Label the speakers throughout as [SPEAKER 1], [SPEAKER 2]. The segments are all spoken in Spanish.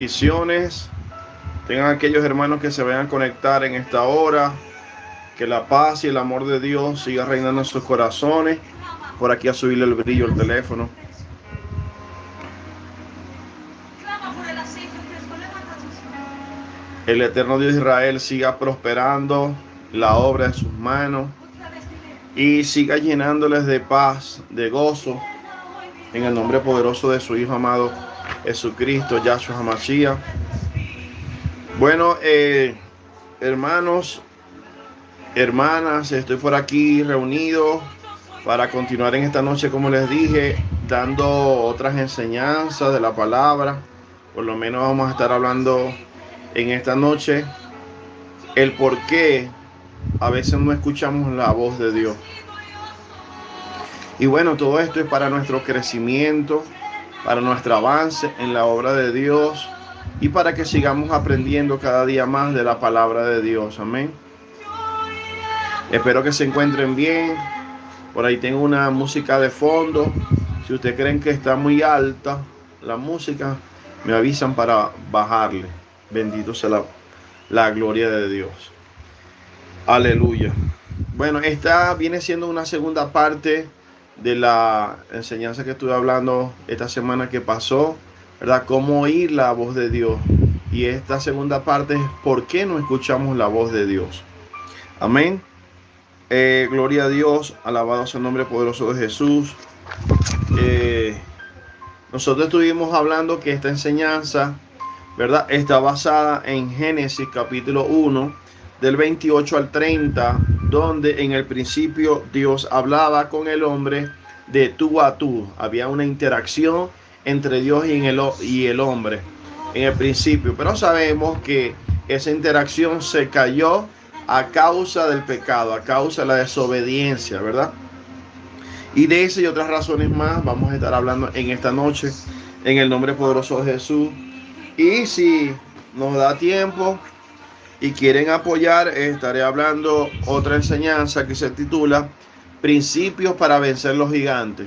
[SPEAKER 1] Bendiciones tengan aquellos hermanos que se vayan a conectar en esta hora. Que la paz y el amor de Dios siga reinando en sus corazones. Por aquí a subirle el brillo al teléfono. El eterno Dios de Israel siga prosperando la obra de sus manos y siga llenándoles de paz, de gozo, en el nombre poderoso de su Hijo amado Jesucristo, Yahshua HaMashiach. Bueno, hermanos, hermanas, estoy por aquí reunido para continuar en esta noche, como les dije, dando otras enseñanzas de la palabra. Por lo menos vamos a estar hablando en esta noche el por qué a veces no escuchamos la voz de Dios. Y bueno, todo esto es para nuestro crecimiento, para nuestro avance en la obra de Dios y para que sigamos aprendiendo cada día más de la palabra de Dios. Amén. Espero que se encuentren bien. Por ahí tengo una música de fondo. Si ustedes creen que está muy alta la música, me avisan para bajarle. Bendito sea la gloria de Dios. Aleluya. Bueno, esta viene siendo una segunda parte de la enseñanza que estuve hablando esta semana que pasó, ¿verdad? Cómo oír la voz de Dios. Y esta segunda parte es por qué no escuchamos la voz de Dios. Amén. Gloria a Dios, alabado sea el nombre poderoso de Jesús. Nosotros estuvimos hablando que esta enseñanza, ¿verdad?, está basada en Génesis capítulo 1, del 28 al 30, donde en el principio Dios hablaba con el hombre de tú a tú. Había una interacción entre Dios y el hombre en el principio, pero sabemos que esa interacción se cayó a causa del pecado, a causa de la desobediencia, ¿verdad? Y de esa y otras razones más vamos a estar hablando en esta noche, en el nombre poderoso de Jesús. Y si nos da tiempo y quieren apoyar, estaré hablando otra enseñanza que se titula Principios para vencer los gigantes.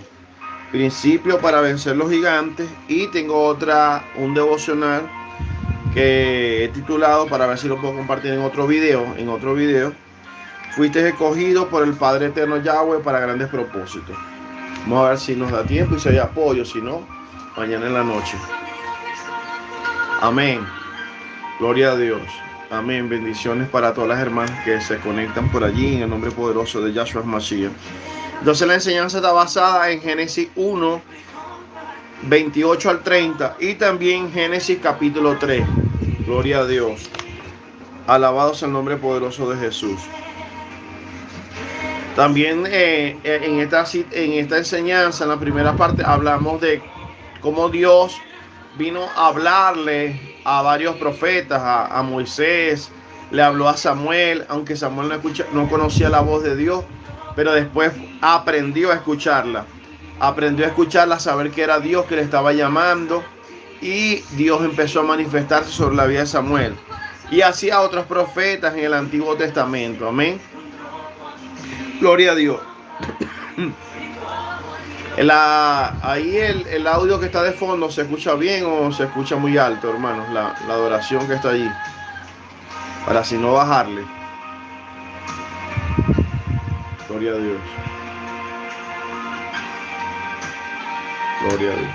[SPEAKER 1] Principios para vencer los gigantes. Y tengo un devocional que he titulado, para ver si lo puedo compartir en otro video. Fuiste escogido por el Padre Eterno Yahweh para grandes propósitos. Vamos a ver si nos da tiempo y si hay apoyo. Si no, mañana en la noche. Amén. Gloria a Dios. Amén. Bendiciones para todas las hermanas que se conectan por allí en el nombre poderoso de Yahshua HaMashiach. Entonces la enseñanza está basada en Génesis 1, 28 al 30 y también Génesis capítulo 3. Gloria a Dios. Alabado sea el nombre poderoso de Jesús. También en esta enseñanza, en la primera parte, hablamos de cómo Dios vino a hablarle a varios profetas, a Moisés, le habló a Samuel, aunque Samuel no conocía la voz de Dios, pero después aprendió a escucharla, a saber que era Dios que le estaba llamando, y Dios empezó a manifestarse sobre la vida de Samuel, y así a otros profetas en el Antiguo Testamento. Amén. Gloria a Dios. Ahí el audio que está de fondo, ¿se escucha bien o se escucha muy alto, hermanos? La adoración que está allí, para así no bajarle. Gloria a Dios. Gloria a Dios.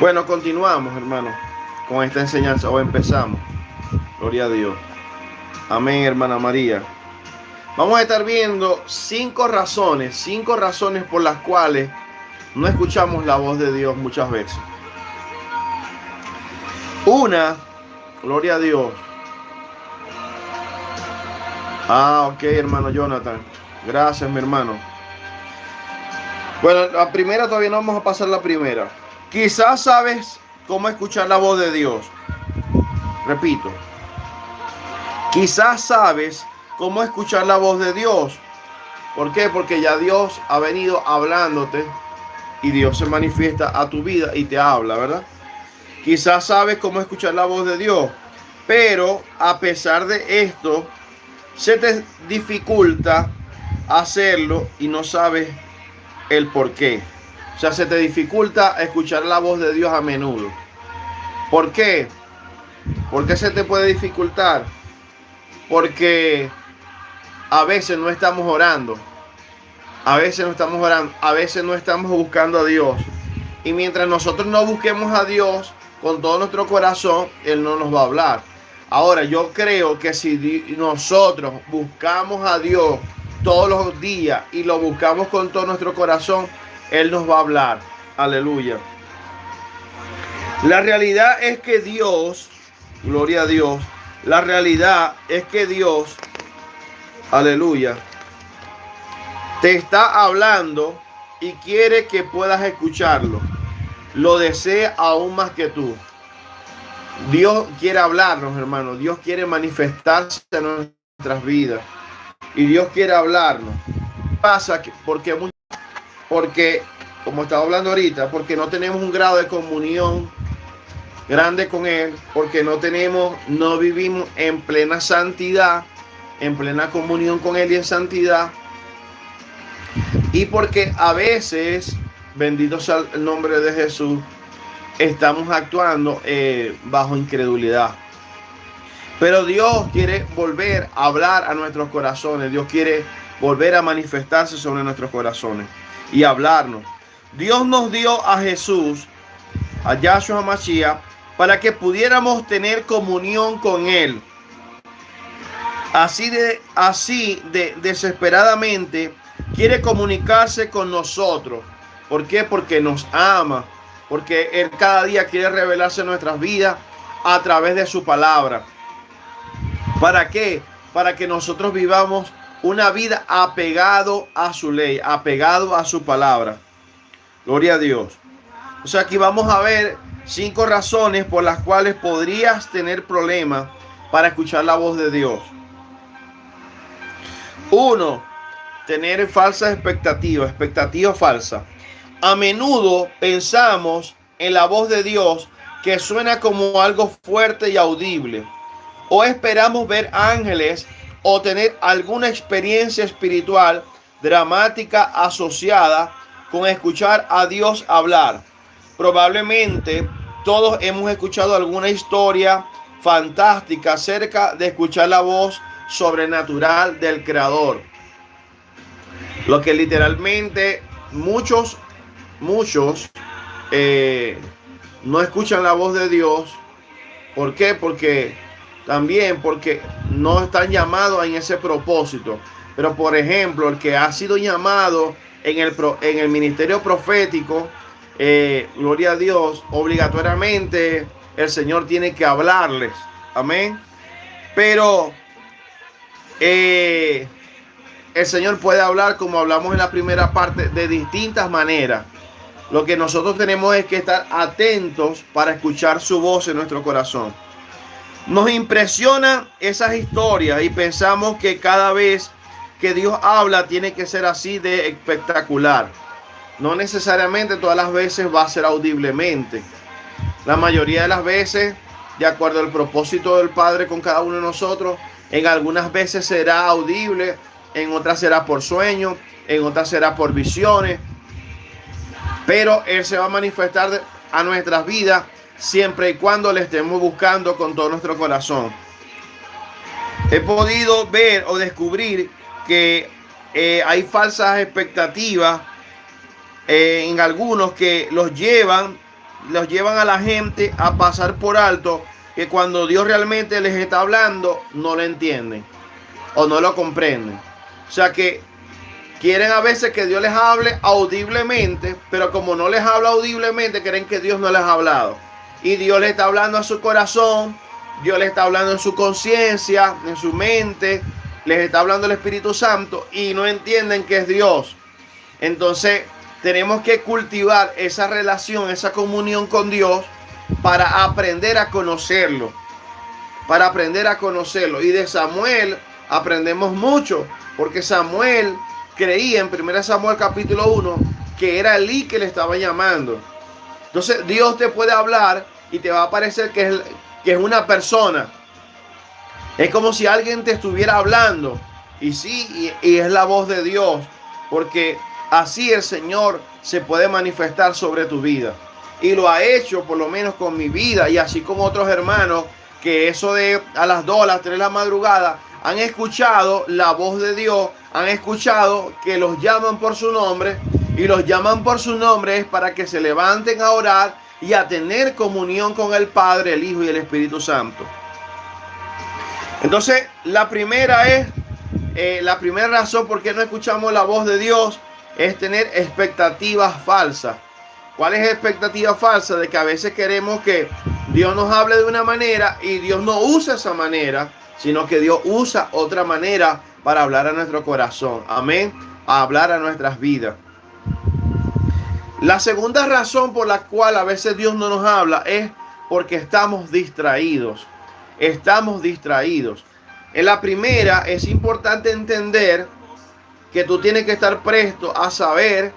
[SPEAKER 1] Bueno, continuamos, hermanos, con esta enseñanza, o empezamos. Gloria a Dios. Amén, hermana María. Vamos a estar viendo 5 razones por las cuales no escuchamos la voz de Dios muchas veces. Una, gloria a Dios. Ok, hermano Jonathan. Gracias, mi hermano. Bueno, la primera todavía no vamos a pasar la primera. Quizás sabes cómo escuchar la voz de Dios. Repito. Quizás sabes cómo escuchar la voz de Dios. ¿Por qué? Porque ya Dios ha venido hablándote y Dios se manifiesta a tu vida y te habla, ¿verdad? Quizás sabes cómo escuchar la voz de Dios, pero a pesar de esto, se te dificulta hacerlo y no sabes el por qué. O sea, se te dificulta escuchar la voz de Dios a menudo. ¿Por qué? ¿Por qué se te puede dificultar? Porque a veces no estamos orando. A veces no estamos orando. A veces no estamos buscando a Dios. Y mientras nosotros no busquemos a Dios con todo nuestro corazón, Él no nos va a hablar. Ahora, yo creo que si nosotros buscamos a Dios todos los días y lo buscamos con todo nuestro corazón, Él nos va a hablar. Aleluya. La realidad es que Dios, gloria a Dios, la realidad es que Dios, aleluya, te está hablando y quiere que puedas escucharlo. Lo desea aún más que tú. Dios quiere hablarnos, hermanos. Dios quiere manifestarse en nuestras vidas. Y Dios quiere hablarnos. Pasa que porque, como estaba hablando ahorita, porque no tenemos un grado de comunión grande con Él, porque no vivimos en plena santidad, en plena comunión con Él y en santidad. Y porque a veces, bendito sea el nombre de Jesús, estamos actuando bajo incredulidad. Pero Dios quiere volver a hablar a nuestros corazones. Dios quiere volver a manifestarse sobre nuestros corazones y hablarnos. Dios nos dio a Jesús, a Yahshua Mashiach, para que pudiéramos tener comunión con Él. Así desesperadamente quiere comunicarse con nosotros. ¿Por qué? Porque nos ama. Porque Él cada día quiere revelarse en nuestras vidas a través de su palabra. ¿Para qué? Para que nosotros vivamos una vida apegado a su ley, apegado a su palabra. Gloria a Dios. O sea, aquí vamos a ver 5 razones por las cuales podrías tener problemas para escuchar la voz de Dios. 1. Tener falsas expectativas, expectativa falsa. A menudo pensamos en la voz de Dios que suena como algo fuerte y audible. O esperamos ver ángeles o tener alguna experiencia espiritual dramática asociada con escuchar a Dios hablar. Probablemente todos hemos escuchado alguna historia fantástica acerca de escuchar la voz sobrenatural del Creador. Lo que literalmente muchos no escuchan la voz de Dios. ¿Por qué? Porque no están llamados en ese propósito. Pero por ejemplo, el que ha sido llamado en el ministerio profético, gloria a Dios, obligatoriamente el Señor tiene que hablarles. Amén. Pero el Señor puede hablar, como hablamos en la primera parte, de distintas maneras. Lo que nosotros tenemos es que estar atentos para escuchar su voz en nuestro corazón. Nos impresionan esas historias y pensamos que cada vez que Dios habla tiene que ser así de espectacular. No necesariamente todas las veces va a ser audiblemente. La mayoría de las veces, de acuerdo al propósito del Padre con cada uno de nosotros, en algunas veces será audible, en otras será por sueño, en otras será por visiones. Pero Él se va a manifestar a nuestras vidas siempre y cuando le estemos buscando con todo nuestro corazón. He podido ver o descubrir que hay falsas expectativas en algunos que los llevan a la gente a pasar por alto que cuando Dios realmente les está hablando no lo entienden o no lo comprenden. O sea que quieren a veces que Dios les hable audiblemente, pero como no les habla audiblemente, creen que Dios no les ha hablado. Y Dios le está hablando a su corazón, Dios le está hablando en su conciencia, en su mente, les está hablando el Espíritu Santo y no entienden que es Dios. Entonces tenemos que cultivar esa relación, esa comunión con Dios para aprender a conocerlo. Para aprender a conocerlo. Y de Samuel aprendemos mucho, porque Samuel creía en 1 Samuel capítulo 1 que era Elí que le estaba llamando. Entonces Dios te puede hablar y te va a parecer que es una persona. Es como si alguien te estuviera hablando. Y sí, y es la voz de Dios. Porque así el Señor se puede manifestar sobre tu vida. y lo ha hecho por lo menos con mi vida, y así como otros hermanos que eso de a las 2, a las 3 de la madrugada han escuchado la voz de Dios, han escuchado que los llaman por su nombre, y los llaman por su nombre es para que se levanten a orar y a tener comunión con el Padre, el Hijo y el Espíritu Santo. Entonces, la primera razón por qué no escuchamos la voz de Dios es tener expectativas falsas. ¿Cuál es la expectativa falsa? De que a veces queremos que Dios nos hable de una manera y Dios no usa esa manera, sino que Dios usa otra manera para hablar a nuestro corazón. Amén. A hablar a nuestras vidas. La segunda razón por la cual a veces Dios no nos habla es porque estamos distraídos. Estamos distraídos. En la primera es importante entender que tú tienes que estar presto a saber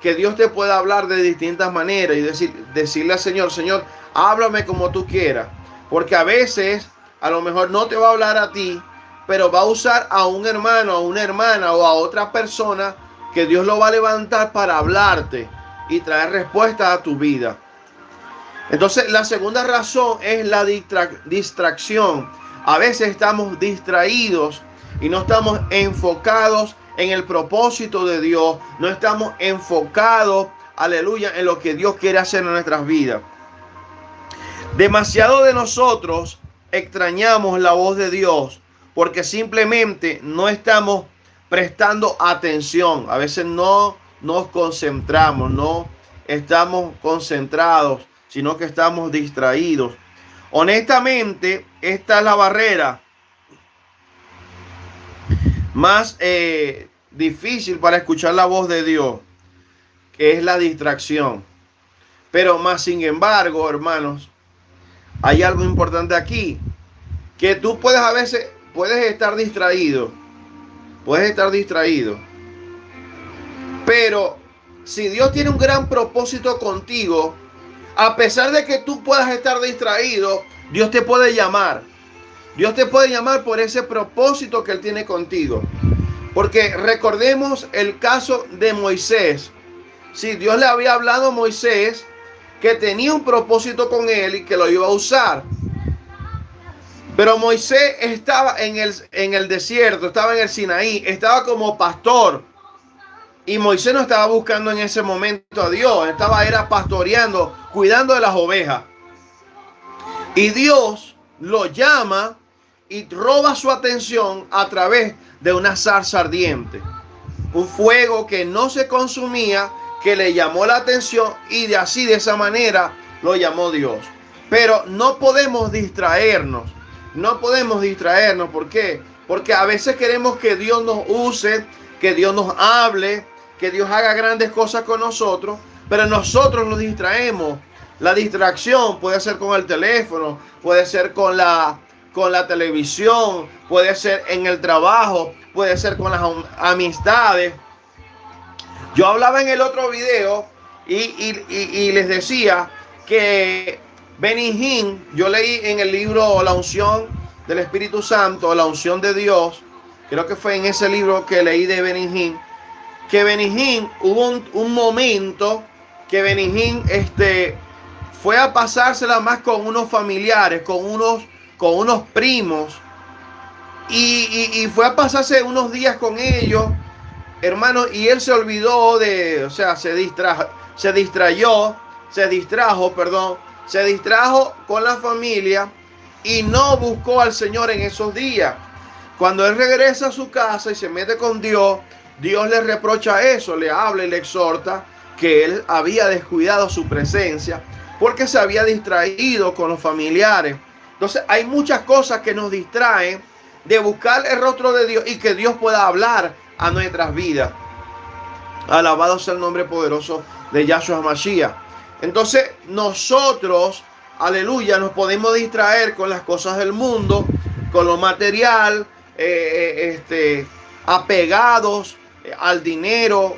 [SPEAKER 1] que Dios te puede hablar de distintas maneras y decirle al Señor, Señor, háblame como tú quieras. Porque a veces a lo mejor no te va a hablar a ti, pero va a usar a un hermano, a una hermana o a otra persona que Dios lo va a levantar para hablarte y traer respuesta a tu vida. Entonces, la segunda razón es la distracción. A veces estamos distraídos y no estamos enfocados en el propósito de Dios. No estamos enfocados, aleluya, en lo que Dios quiere hacer en nuestras vidas. Demasiado de nosotros extrañamos la voz de Dios porque simplemente no estamos prestando atención. A veces no nos concentramos, no estamos concentrados, sino que estamos distraídos. Honestamente, esta es la barrera más difícil para escuchar la voz de Dios, que es la distracción. Pero más sin embargo, hermanos, hay algo importante aquí, que tú a veces puedes estar distraído, pero si Dios tiene un gran propósito contigo, a pesar de que tú puedas estar distraído, Dios te puede llamar. Dios te puede llamar por ese propósito que Él tiene contigo. Porque recordemos el caso de Moisés. Si Dios le había hablado a Moisés que tenía un propósito con él y que lo iba a usar. Pero Moisés estaba en el desierto, estaba en el Sinaí, estaba como pastor. Y Moisés no estaba buscando en ese momento a Dios, era pastoreando, cuidando de las ovejas. Y Dios lo llama y roba su atención a través de una zarza ardiente. Un fuego que no se consumía, que le llamó la atención y de esa manera lo llamó Dios. Pero no podemos distraernos. ¿Por qué? Porque a veces queremos que Dios nos use, que Dios nos hable, que Dios haga grandes cosas con nosotros, pero nosotros nos distraemos. La distracción puede ser con el teléfono, puede ser con la televisión, puede ser en el trabajo, puede ser con las amistades. Yo hablaba en el otro video y les decía que Benny Hinn, yo leí en el libro La unción del Espíritu Santo, La unción de Dios, creo que fue en ese libro que leí de Benny Hinn, que Benny Hinn hubo un momento que Benny Hinn fue a pasársela más con unos familiares, con unos primos, y fue a pasarse unos días con ellos, hermano, y él se olvidó se distrajo con la familia y no buscó al Señor en esos días. Cuando él regresa a su casa y se mete con Dios, Dios le reprocha eso, le habla y le exhorta que él había descuidado su presencia porque se había distraído con los familiares. Entonces hay muchas cosas que nos distraen de buscar el rostro de Dios y que Dios pueda hablar a nuestras vidas. Alabado sea el nombre poderoso de Yahshua Mashiach. Entonces nosotros, aleluya, nos podemos distraer con las cosas del mundo, con lo material, apegados al dinero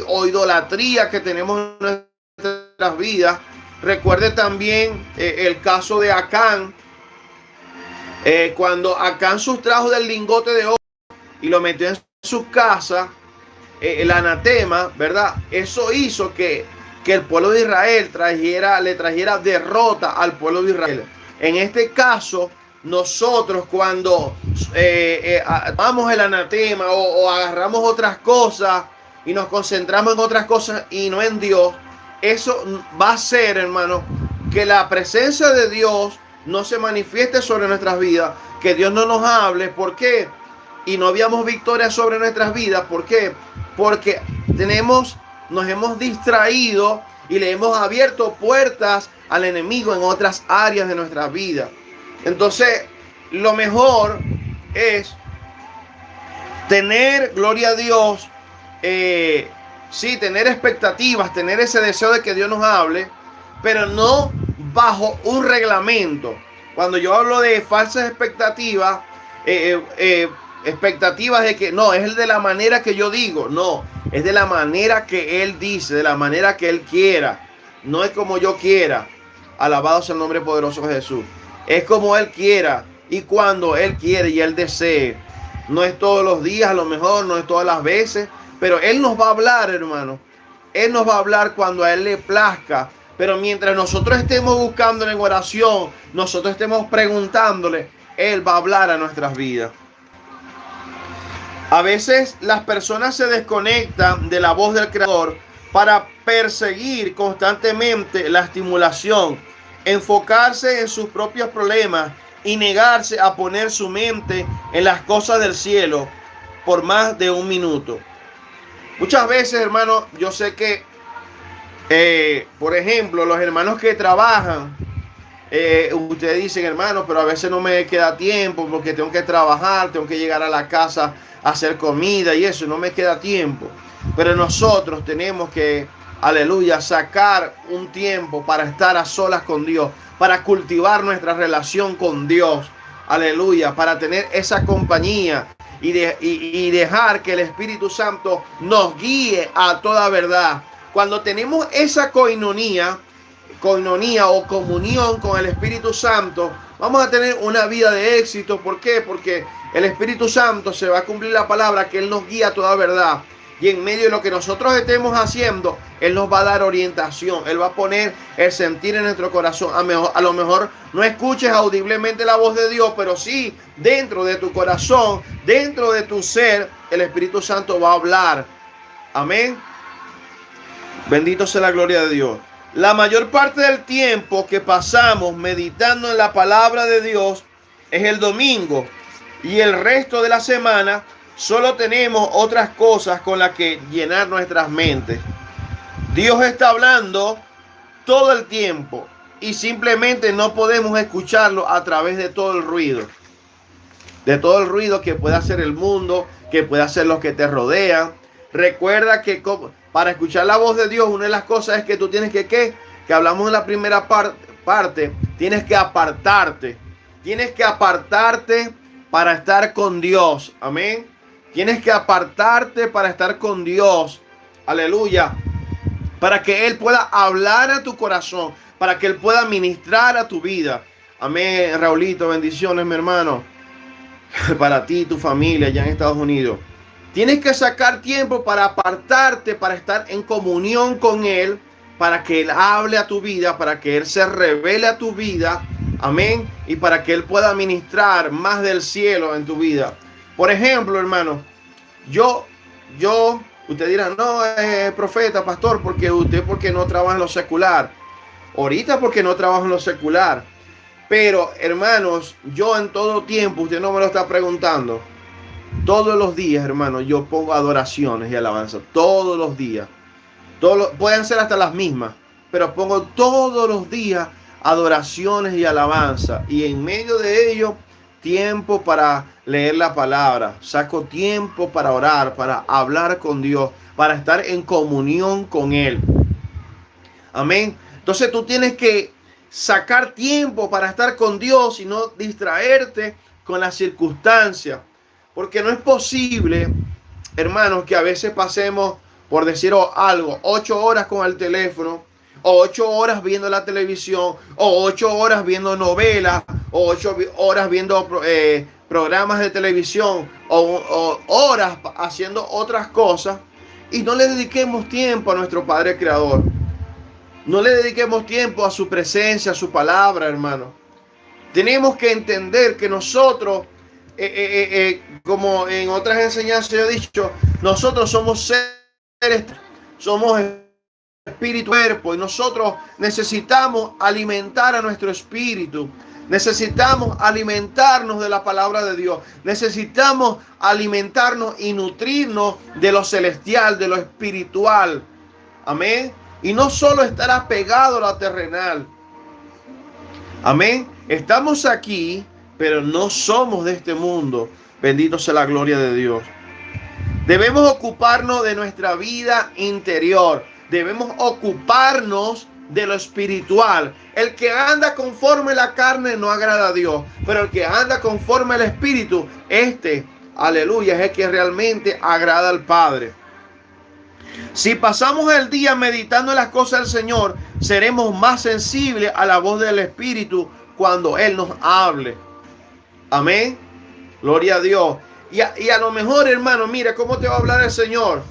[SPEAKER 1] o idolatría que tenemos en nuestras vidas. Recuerde también el caso de Acán, cuando Acán sustrajo del lingote de oro y lo metió en su casa, el anatema, ¿verdad? Eso hizo que que el pueblo de Israel le trajera derrota al pueblo de Israel. En este caso, nosotros cuando tomamos el anatema o agarramos otras cosas y nos concentramos en otras cosas y no en Dios, eso va a hacer, hermano, que la presencia de Dios no se manifieste sobre nuestras vidas, que Dios no nos hable. ¿Por qué? Y no habíamos victoria sobre nuestras vidas. ¿Por qué? Porque nos hemos distraído y le hemos abierto puertas al enemigo en otras áreas de nuestra vida. Entonces, lo mejor es tener, gloria a Dios, sí, tener expectativas, tener ese deseo de que Dios nos hable, pero no bajo un reglamento. Cuando yo hablo de falsas expectativas, expectativas de que no, es de la manera que yo digo, no, es de la manera que Él dice, de la manera que Él quiera, no es como yo quiera. Alabado sea el nombre poderoso de Jesús. Es como Él quiera y cuando Él quiere y Él desee. No es todos los días, a lo mejor no es todas las veces, pero Él nos va a hablar, hermano. Él nos va a hablar cuando a Él le plazca. Pero mientras nosotros estemos buscándole en oración, nosotros estemos preguntándole, Él va a hablar a nuestras vidas. A veces las personas se desconectan de la voz del Creador para perseguir constantemente la estimulación, enfocarse en sus propios problemas y negarse a poner su mente en las cosas del cielo por más de un minuto. Muchas veces, hermano, yo sé que, por ejemplo, los hermanos que trabajan, ustedes dicen, hermano, pero a veces no me queda tiempo porque tengo que trabajar, tengo que llegar a la casa a hacer comida y eso, no me queda tiempo. Pero nosotros tenemos que, aleluya, sacar un tiempo para estar a solas con Dios, para cultivar nuestra relación con Dios, aleluya, para tener esa compañía y dejar que el Espíritu Santo nos guíe a toda verdad. Cuando tenemos esa coinonía o comunión con el Espíritu Santo, vamos a tener una vida de éxito. ¿Por qué? Porque el Espíritu Santo se va a cumplir la palabra que Él nos guía a toda verdad. Y en medio de lo que nosotros estemos haciendo, Él nos va a dar orientación. Él va a poner el sentir en nuestro corazón. A lo mejor no escuches audiblemente la voz de Dios, pero sí dentro de tu corazón, dentro de tu ser, el Espíritu Santo va a hablar. Amén. Bendito sea la gloria de Dios. La mayor parte del tiempo que pasamos meditando en la palabra de Dios es el domingo. Y el resto de la semana solo tenemos otras cosas con las que llenar nuestras mentes. Dios está hablando todo el tiempo y simplemente no podemos escucharlo a través de todo el ruido. De todo el ruido que puede hacer el mundo, que puede hacer los que te rodean. Recuerda que para escuchar la voz de Dios, una de las cosas es que tú tienes que hablamos en la primera parte, tienes que apartarte. Tienes que apartarte para estar con Dios. Amén. Tienes que apartarte para estar con Dios. Aleluya. Para que Él pueda hablar a tu corazón. Para que Él pueda ministrar a tu vida. Amén. Raulito, bendiciones, mi hermano. Para ti y tu familia allá en Estados Unidos. Tienes que sacar tiempo para apartarte, para estar en comunión con Él. Para que Él hable a tu vida. Para que Él se revele a tu vida. Amén. Y para que Él pueda ministrar más del cielo en tu vida. Por ejemplo, hermano, usted dirá, no, profeta, pastor, porque no trabaja en lo secular. Ahorita porque no trabajo en lo secular. Pero, hermanos, yo en todo tiempo, usted no me lo está preguntando. Todos los días, hermano, yo pongo adoraciones y alabanzas. Todos los días. Pueden ser hasta las mismas. Pero pongo todos los días adoraciones y alabanza. Y en medio de ello, tiempo para leer la palabra. Saco tiempo para orar, para hablar con Dios, para estar en comunión con Él. Amén. Entonces tú tienes que sacar tiempo para estar con Dios y no distraerte con las circunstancias. Porque no es posible, hermanos, que a veces pasemos, por decir algo, 8 horas con el teléfono, o 8 horas viendo la televisión, o 8 horas viendo novelas, o 8 horas viendo programas de televisión, o horas haciendo otras cosas, y no le dediquemos tiempo a nuestro Padre Creador. No le dediquemos tiempo a su presencia, a su palabra, hermano. Tenemos que entender que nosotros, como en otras enseñanzas yo he dicho, nosotros somos seres, somos espíritu, cuerpo, y nosotros necesitamos alimentar a nuestro espíritu. Necesitamos alimentarnos de la palabra de Dios. Necesitamos alimentarnos y nutrirnos de lo celestial, de lo espiritual. Amén. Y no solo estar apegado a lo terrenal. Amén. Estamos aquí, pero no somos de este mundo. Bendito sea la gloria de Dios. Debemos ocuparnos de nuestra vida interior. Debemos ocuparnos de lo espiritual. El que anda conforme la carne no agrada a Dios, pero el que anda conforme al espíritu, aleluya, es el que realmente agrada al Padre. Si pasamos el día meditando en las cosas del Señor, seremos más sensibles a la voz del Espíritu cuando Él nos hable. Amén. Gloria a Dios. Y a lo mejor, hermano, mira cómo te va a hablar el Señor.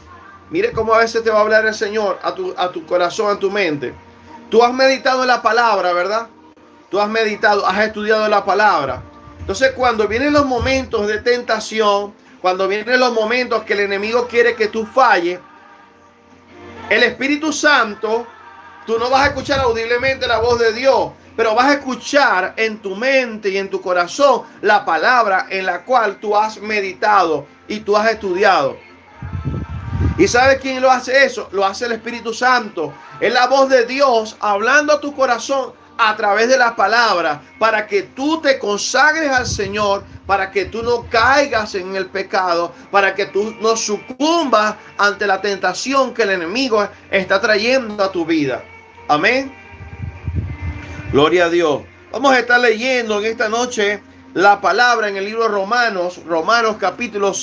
[SPEAKER 1] Mire cómo a veces te va a hablar el Señor a tu corazón, a tu mente. Tú has meditado en la palabra, ¿verdad? Tú has meditado, has estudiado la palabra. Entonces, cuando vienen los momentos de tentación, cuando vienen los momentos que el enemigo quiere que tú falles, el Espíritu Santo, tú no vas a escuchar audiblemente la voz de Dios, pero vas a escuchar en tu mente y en tu corazón la palabra en la cual tú has meditado y tú has estudiado. ¿Y sabes quién lo hace eso? Lo hace el Espíritu Santo. Es la voz de Dios hablando a tu corazón a través de la palabra para que tú te consagres al Señor, para que tú no caigas en el pecado, para que tú no sucumbas ante la tentación que el enemigo está trayendo a tu vida. Amén. Gloria a Dios. Vamos a estar leyendo en esta noche la palabra en el libro de Romanos capítulo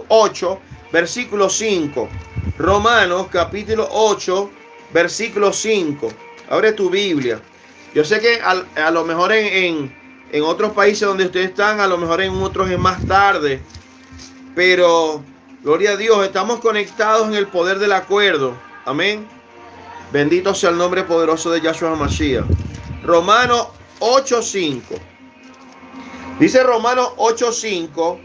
[SPEAKER 1] 8, versículo 5. Romanos capítulo 8, versículo 5. Abre tu Biblia. Yo sé que a lo mejor en otros países donde ustedes están, a lo mejor en otros es más tarde. Pero, gloria a Dios, estamos conectados en el poder del acuerdo. Amén. Bendito sea el nombre poderoso de Yahshua HaMashiach. Romanos 8:5. Dice Romanos 8:5.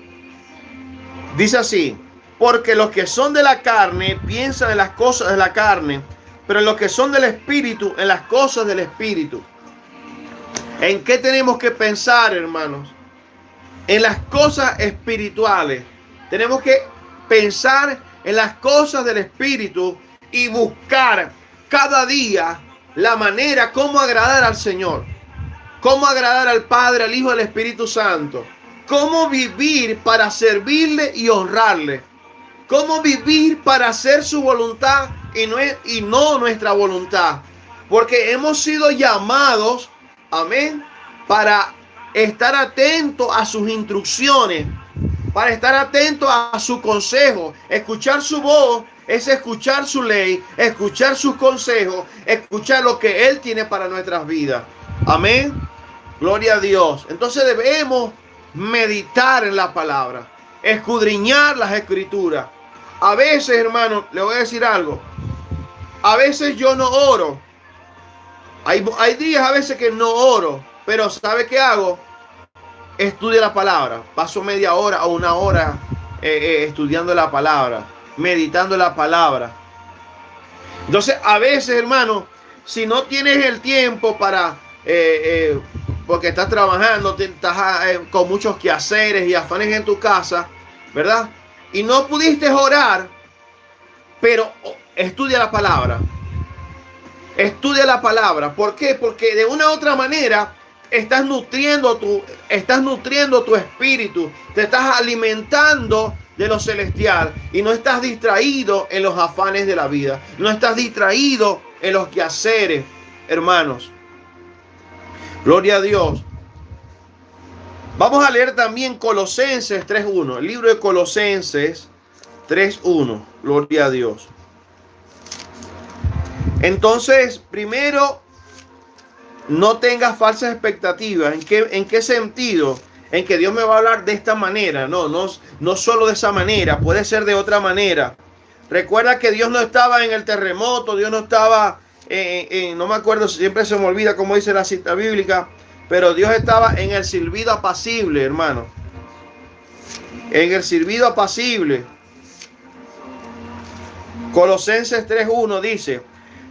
[SPEAKER 1] Dice así: porque los que son de la carne piensan en las cosas de la carne, pero los que son del Espíritu, en las cosas del Espíritu. ¿En qué tenemos que pensar, hermanos? En las cosas espirituales. Tenemos que pensar en las cosas del Espíritu y buscar cada día la manera cómo agradar al Señor, cómo agradar al Padre, al Hijo y al Espíritu Santo, cómo vivir para servirle y honrarle, cómo vivir para hacer su voluntad y no nuestra voluntad, porque hemos sido llamados, amén, para estar atentos a sus instrucciones, para estar atentos a su consejo. Escuchar su voz es escuchar su ley, escuchar sus consejos, escuchar lo que Él tiene para nuestras vidas. Amén. Gloria a Dios. Entonces debemos meditar en la palabra, escudriñar las escrituras. A veces, hermano, le voy a decir algo. A veces yo no oro. Hay días a veces que no oro, pero ¿sabe qué hago? Estudio la palabra. Paso media hora o una hora estudiando la palabra, meditando la palabra. Entonces, a veces, hermano, si no tienes el tiempo para, porque estás trabajando, estás con muchos quehaceres y afanes en tu casa, ¿verdad? Y no pudiste orar, pero estudia la palabra. Estudia la palabra. ¿Por qué? Porque de una u otra manera estás nutriendo tu espíritu, te estás alimentando de lo celestial y no estás distraído en los afanes de la vida, no estás distraído en los quehaceres, hermanos. Gloria a Dios. Vamos a leer también Colosenses 3:1, el libro de Colosenses 3:1. Gloria a Dios. Entonces, primero, no tengas falsas expectativas. ¿En qué sentido? En que Dios me va a hablar de esta manera. No solo de esa manera, puede ser de otra manera. Recuerda que Dios no estaba en el terremoto, Dios no estaba no me acuerdo, siempre se me olvida cómo dice la cita bíblica, pero Dios estaba en el silbido apacible, hermano. En el silbido apacible. Colosenses 3:1 dice: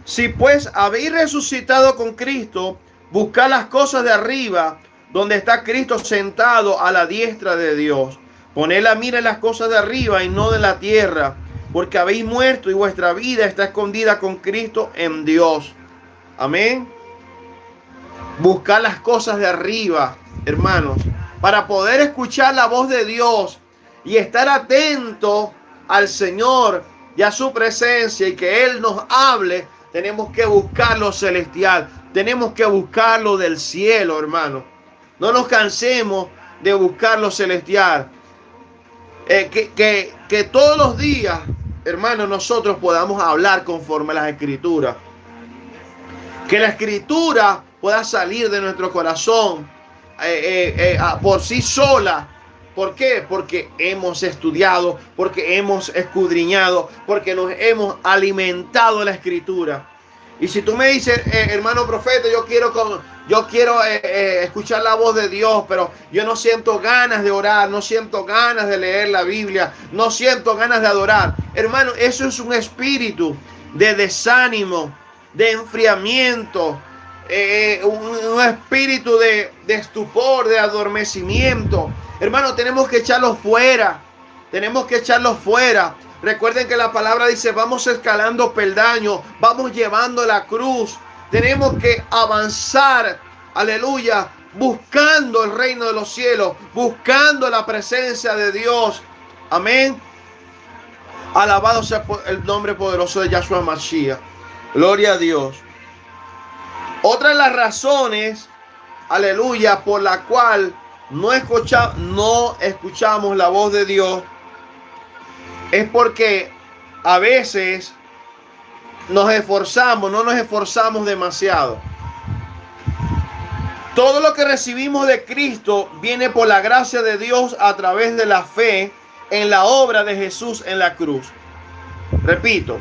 [SPEAKER 1] si pues habéis resucitado con Cristo, buscad las cosas de arriba, donde está Cristo sentado a la diestra de Dios. Poned la mira en las cosas de arriba y no de la tierra, porque habéis muerto y vuestra vida está escondida con Cristo en Dios. Amén. Buscar las cosas de arriba, hermanos, para poder escuchar la voz de Dios y estar atento al Señor y a su presencia y que Él nos hable. Tenemos que buscar lo celestial, tenemos que buscar lo del cielo, hermano. No nos cansemos de buscar lo celestial. Que todos los días, hermano, nosotros podamos hablar conforme a las Escrituras. Que la Escritura pueda salir de nuestro corazón por sí sola. ¿Por qué? Porque hemos estudiado, porque hemos escudriñado, porque nos hemos alimentado de la Escritura. Y si tú me dices, hermano profeta, yo quiero escuchar la voz de Dios, pero yo no siento ganas de orar, no siento ganas de leer la Biblia, no siento ganas de adorar. Hermano, eso es un espíritu de desánimo, de enfriamiento, un espíritu de estupor, de adormecimiento. Hermano, tenemos que echarlo fuera. Tenemos que echarlo fuera. Recuerden que la palabra dice: vamos escalando peldaños, vamos llevando la cruz. Tenemos que avanzar, aleluya, buscando el reino de los cielos, buscando la presencia de Dios. Amén. Alabado sea el nombre poderoso de Yahshua Mashiach. Gloria a Dios. Otra de las razones, aleluya, por la cual no escuchamos la voz de Dios es porque a veces no nos esforzamos demasiado. Todo lo que recibimos de Cristo viene por la gracia de Dios a través de la fe en la obra de Jesús en la cruz. Repito,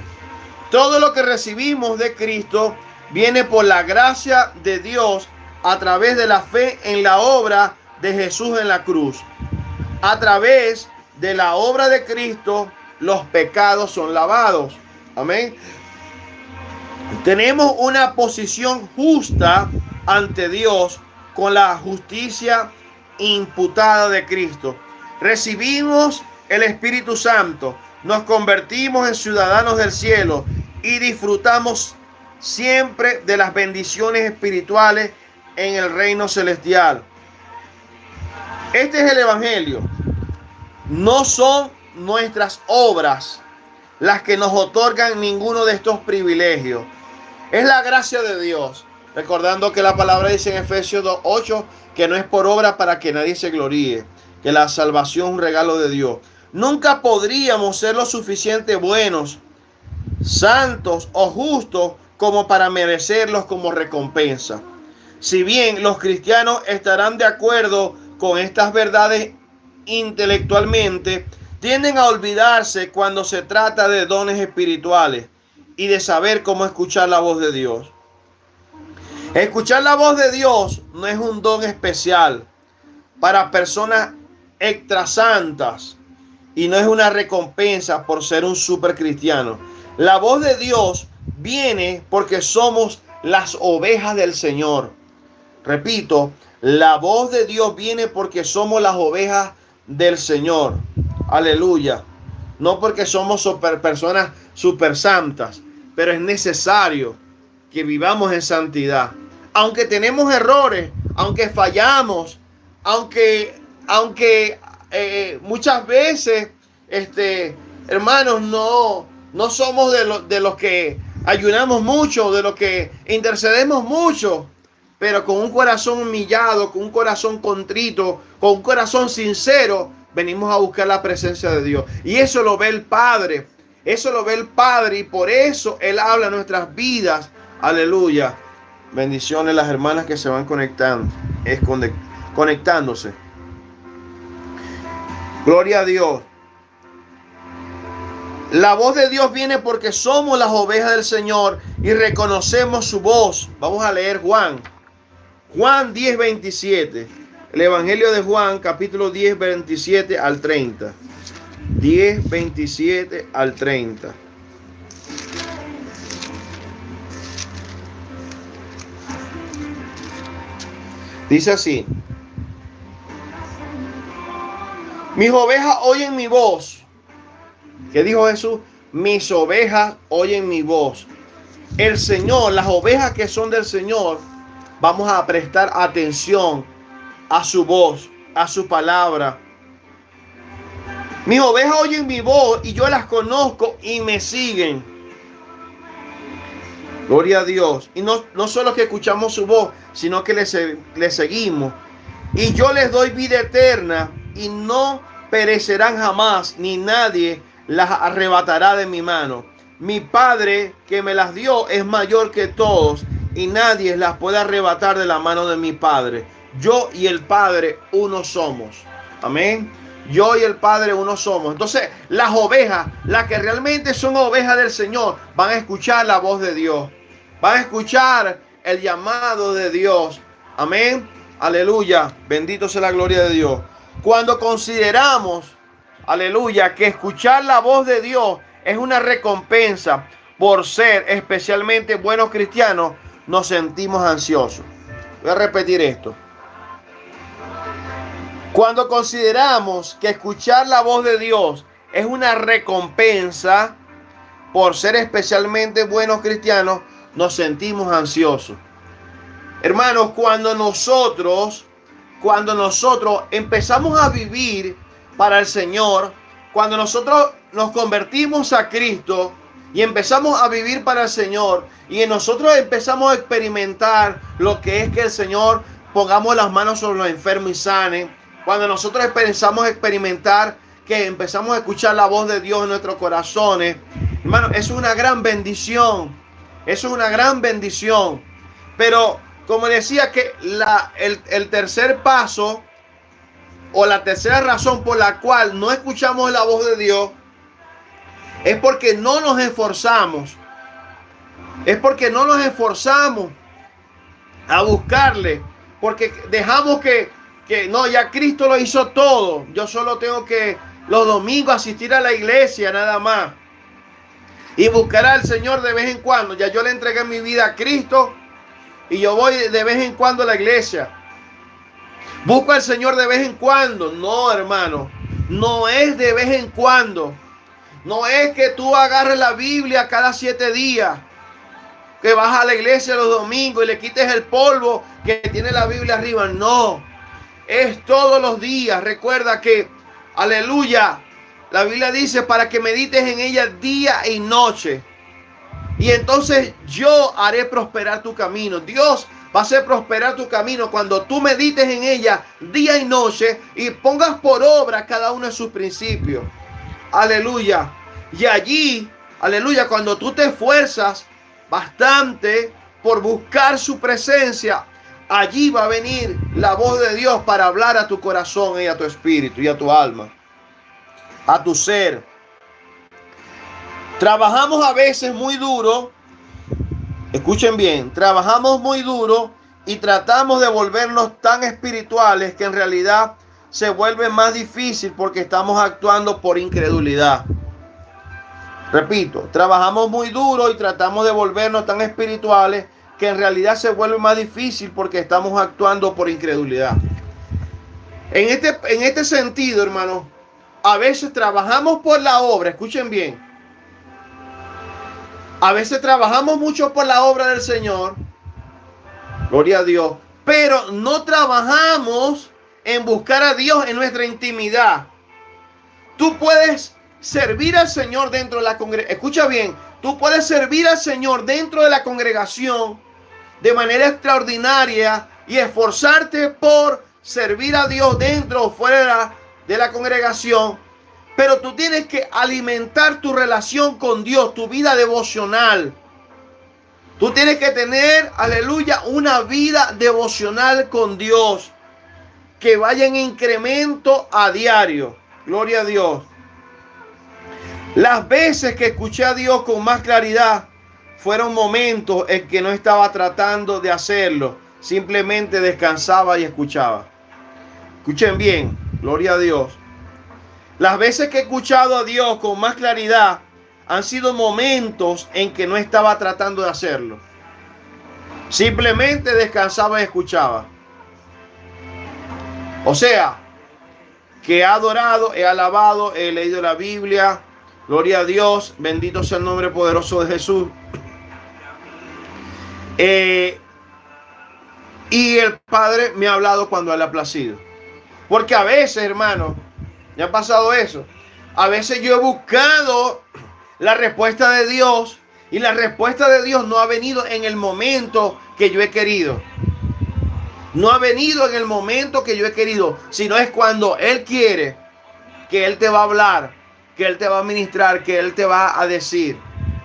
[SPEAKER 1] todo lo que recibimos de Cristo viene por la gracia de Dios a través de la fe en la obra de Jesús en la cruz. A través de la obra de Cristo, los pecados son lavados. Amén. Tenemos una posición justa ante Dios con la justicia imputada de Cristo. Recibimos el Espíritu Santo, nos convertimos en ciudadanos del cielo y disfrutamos siempre de las bendiciones espirituales en el reino celestial. Este es el Evangelio. No son nuestras obras las que nos otorgan ninguno de estos privilegios. Es la gracia de Dios. Recordando que la palabra dice en Efesios 2:8 que no es por obra para que nadie se gloríe, que la salvación es un regalo de Dios. Nunca podríamos ser lo suficiente buenos, santos o justos como para merecerlos como recompensa. Si bien los cristianos estarán de acuerdo con estas verdades intelectualmente, tienden a olvidarse cuando se trata de dones espirituales y de saber cómo escuchar la voz de Dios. Escuchar la voz de Dios no es un don especial para personas extra santas y no es una recompensa por ser un super cristiano. La voz de Dios viene porque somos las ovejas del Señor. Repito, la voz de Dios viene porque somos las ovejas del Señor. Aleluya. No porque somos personas super santas, pero es necesario que vivamos en santidad. Aunque tenemos errores, aunque fallamos, aunque muchas veces, hermanos, no somos de los que ayunamos mucho, de los que intercedemos mucho, pero con un corazón humillado, con un corazón contrito, con un corazón sincero, venimos a buscar la presencia de Dios. Y eso lo ve el Padre. Eso lo ve el Padre y por eso Él habla en nuestras vidas. Aleluya. Bendiciones las hermanas que se van conectándose. Gloria a Dios. La voz de Dios viene porque somos las ovejas del Señor y reconocemos su voz. Vamos a leer Juan 10:27. El Evangelio de Juan, capítulo 10, 27 al 30. 10, 27 al 30. Dice así: mis ovejas oyen mi voz. ¿Qué dijo Jesús? Mis ovejas oyen mi voz. El Señor, las ovejas que son del Señor, vamos a prestar atención a su voz, a su palabra. Mis ovejas oyen mi voz y yo las conozco y me siguen. Gloria a Dios. Y no solo que escuchamos su voz, sino que le seguimos. Y yo les doy vida eterna y no perecerán jamás, ni nadie las arrebatará de mi mano. Mi Padre que me las dio es mayor que todos y nadie las puede arrebatar de la mano de mi Padre. Yo y el Padre uno somos. Amén. Yo y el Padre uno somos. Entonces las ovejas, las que realmente son ovejas del Señor, van a escuchar la voz de Dios. Van a escuchar el llamado de Dios. Amén. Aleluya. Bendito sea la gloria de Dios. Cuando consideramos, aleluya, que escuchar la voz de Dios es una recompensa por ser especialmente buenos cristianos, nos sentimos ansiosos. Voy a repetir esto. Cuando consideramos que escuchar la voz de Dios es una recompensa por ser especialmente buenos cristianos, nos sentimos ansiosos. Hermanos, cuando nosotros empezamos a vivir para el Señor, cuando nosotros nos convertimos a Cristo y empezamos a vivir para el Señor, y nosotros empezamos a experimentar lo que es que el Señor pongamos las manos sobre los enfermos y sane, cuando nosotros empezamos a experimentar que empezamos a escuchar la voz de Dios en nuestros corazones, hermano, eso es una gran bendición. Eso es una gran bendición. Pero como decía, que el tercer paso o la tercera razón por la cual no escuchamos la voz de Dios es porque no nos esforzamos. Es porque no nos esforzamos a buscarle. Porque dejamos que no, ya Cristo lo hizo todo. Yo solo tengo que los domingos asistir a la iglesia nada más. Y buscar al Señor de vez en cuando. Ya yo le entregué mi vida a Cristo y yo voy de vez en cuando a la iglesia. Busco al Señor de vez en cuando. No, hermano. No es de vez en cuando. No es que tú agarres la Biblia cada 7 días. Que vas a la iglesia los domingos y le quites el polvo que tiene la Biblia arriba. No. Es todos los días. Recuerda que, aleluya, la Biblia dice para que medites en ella día y noche. Y entonces yo haré prosperar tu camino. Dios va a hacer prosperar tu camino cuando tú medites en ella día y noche y pongas por obra cada uno de sus principios. Aleluya. Y allí, aleluya, cuando tú te esfuerzas bastante por buscar su presencia, allí va a venir la voz de Dios para hablar a tu corazón y a tu espíritu y a tu alma, a tu ser. Trabajamos a veces muy duro. Escuchen bien, trabajamos muy duro y tratamos de volvernos tan espirituales que en realidad se vuelve más difícil porque estamos actuando por incredulidad. Repito, trabajamos muy duro y tratamos de volvernos tan espirituales que en realidad se vuelve más difícil porque estamos actuando por incredulidad. En este sentido, hermano, a veces trabajamos por la obra, escuchen bien. A veces trabajamos mucho por la obra del Señor, gloria a Dios, pero no trabajamos en buscar a Dios en nuestra intimidad. Tú puedes servir al Señor dentro de la congregación. Escucha bien, tú puedes servir al Señor dentro de la congregación de manera extraordinaria y esforzarte por servir a Dios dentro o fuera de la congregación. Pero tú tienes que alimentar tu relación con Dios, tu vida devocional. Tú tienes que tener, aleluya, una vida devocional con Dios que vaya en incremento a diario. Gloria a Dios. Las veces que escuché a Dios con más claridad fueron momentos en que no estaba tratando de hacerlo, simplemente descansaba y escuchaba. Escuchen bien, gloria a Dios. Las veces que he escuchado a Dios con más claridad han sido momentos en que no estaba tratando de hacerlo. Simplemente descansaba y escuchaba. O sea, que he adorado, he alabado, he leído la Biblia. Gloria a Dios, bendito sea el nombre poderoso de Jesús. Y el Padre me ha hablado cuando Él ha placido. Porque a veces, hermano, me ha pasado eso. A veces yo he buscado la respuesta de Dios y la respuesta de Dios no ha venido en el momento que yo he querido. No ha venido en el momento que yo he querido, sino es cuando Él quiere que Él te va a hablar, que Él te va a ministrar, que Él te va a decir.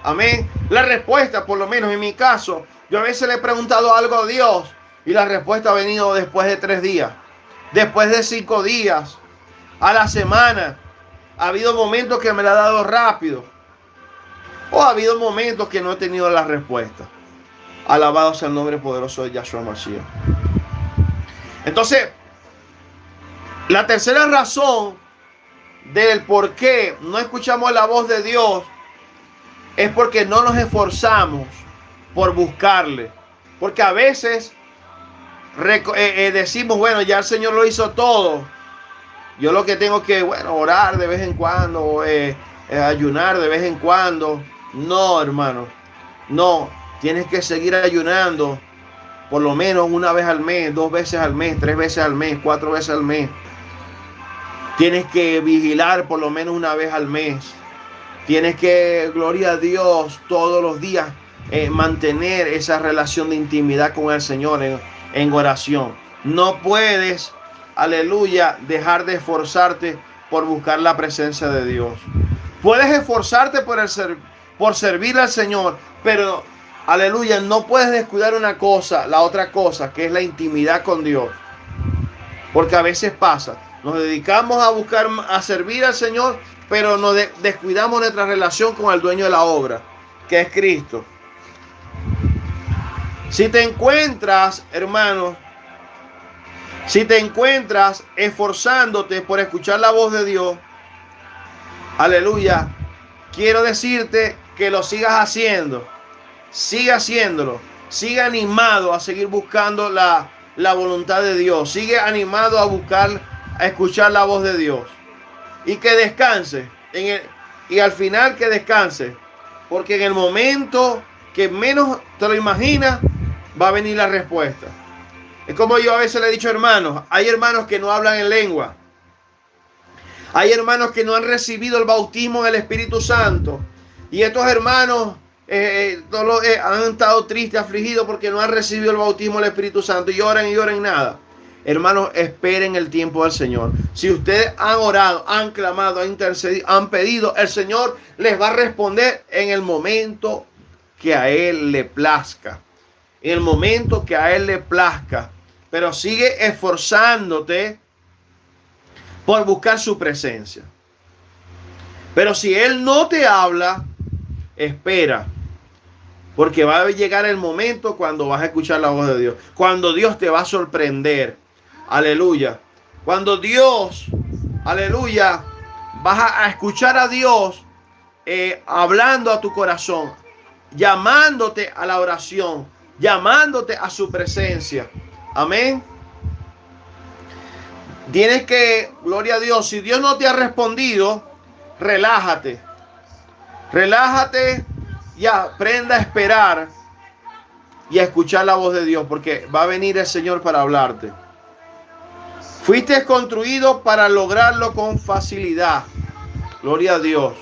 [SPEAKER 1] Amén. La respuesta, por lo menos en mi caso, yo a veces le he preguntado algo a Dios y la respuesta ha venido después de 3 días, después de 5 días, a la semana. Ha habido momentos que me la ha dado rápido, o ha habido momentos que no he tenido la respuesta. Alabado sea el nombre poderoso de Yahshua Mashiach. Entonces, la tercera razón del por qué no escuchamos la voz de Dios es porque no nos esforzamos por buscarle. Porque a veces decimos, bueno, ya el Señor lo hizo todo. Yo lo que tengo que, orar de vez en cuando, ayunar de vez en cuando. No, hermano, no. Tienes que seguir ayunando por lo menos 1 vez al mes, 2 veces al mes, 3 veces al mes, 4 veces al mes. Tienes que vigilar por lo menos 1 vez al mes. Tienes que, gloria a Dios, todos los días mantener esa relación de intimidad con el Señor en oración. No puedes, aleluya, dejar de esforzarte por buscar la presencia de Dios. Puedes esforzarte por servir al Señor, pero, aleluya, no puedes descuidar una cosa, la otra cosa, que es la intimidad con Dios. Porque a veces pasa, nos dedicamos a servir al Señor, pero nos descuidamos nuestra relación con el dueño de la obra, que es Cristo. Si te encuentras, hermanos, si te encuentras esforzándote por escuchar la voz de Dios, aleluya, quiero decirte que lo sigas haciendo. Sigue haciéndolo. Sigue animado a seguir buscando la voluntad de Dios. Sigue animado a escuchar la voz de Dios. Y que descanse. Y al final que descanse. Porque en el momento que menos te lo imaginas, va a venir la respuesta. Es como yo a veces le he dicho, hermanos, hay hermanos que no hablan en lengua. Hay hermanos que no han recibido el bautismo del Espíritu Santo. Y estos hermanos han estado tristes, afligidos porque no han recibido el bautismo del Espíritu Santo. Y lloran nada. Hermanos, esperen el tiempo del Señor. Si ustedes han orado, han clamado, han intercedido, han pedido, el Señor les va a responder en el momento que a Él le plazca. En el momento que a Él le plazca. Pero sigue esforzándote por buscar su presencia. Pero si Él no te habla, espera. Porque va a llegar el momento cuando vas a escuchar la voz de Dios. Cuando Dios te va a sorprender. Aleluya. Cuando Dios, aleluya, vas a escuchar a Dios hablando a tu corazón. Llamándote a la oración. Llamándote a su presencia. Amén. Tienes que, gloria a Dios, si Dios no te ha respondido, relájate. Relájate y aprenda a esperar y a escuchar la voz de Dios, porque va a venir el Señor para hablarte. Fuiste construido para lograrlo con facilidad. Gloria a Dios.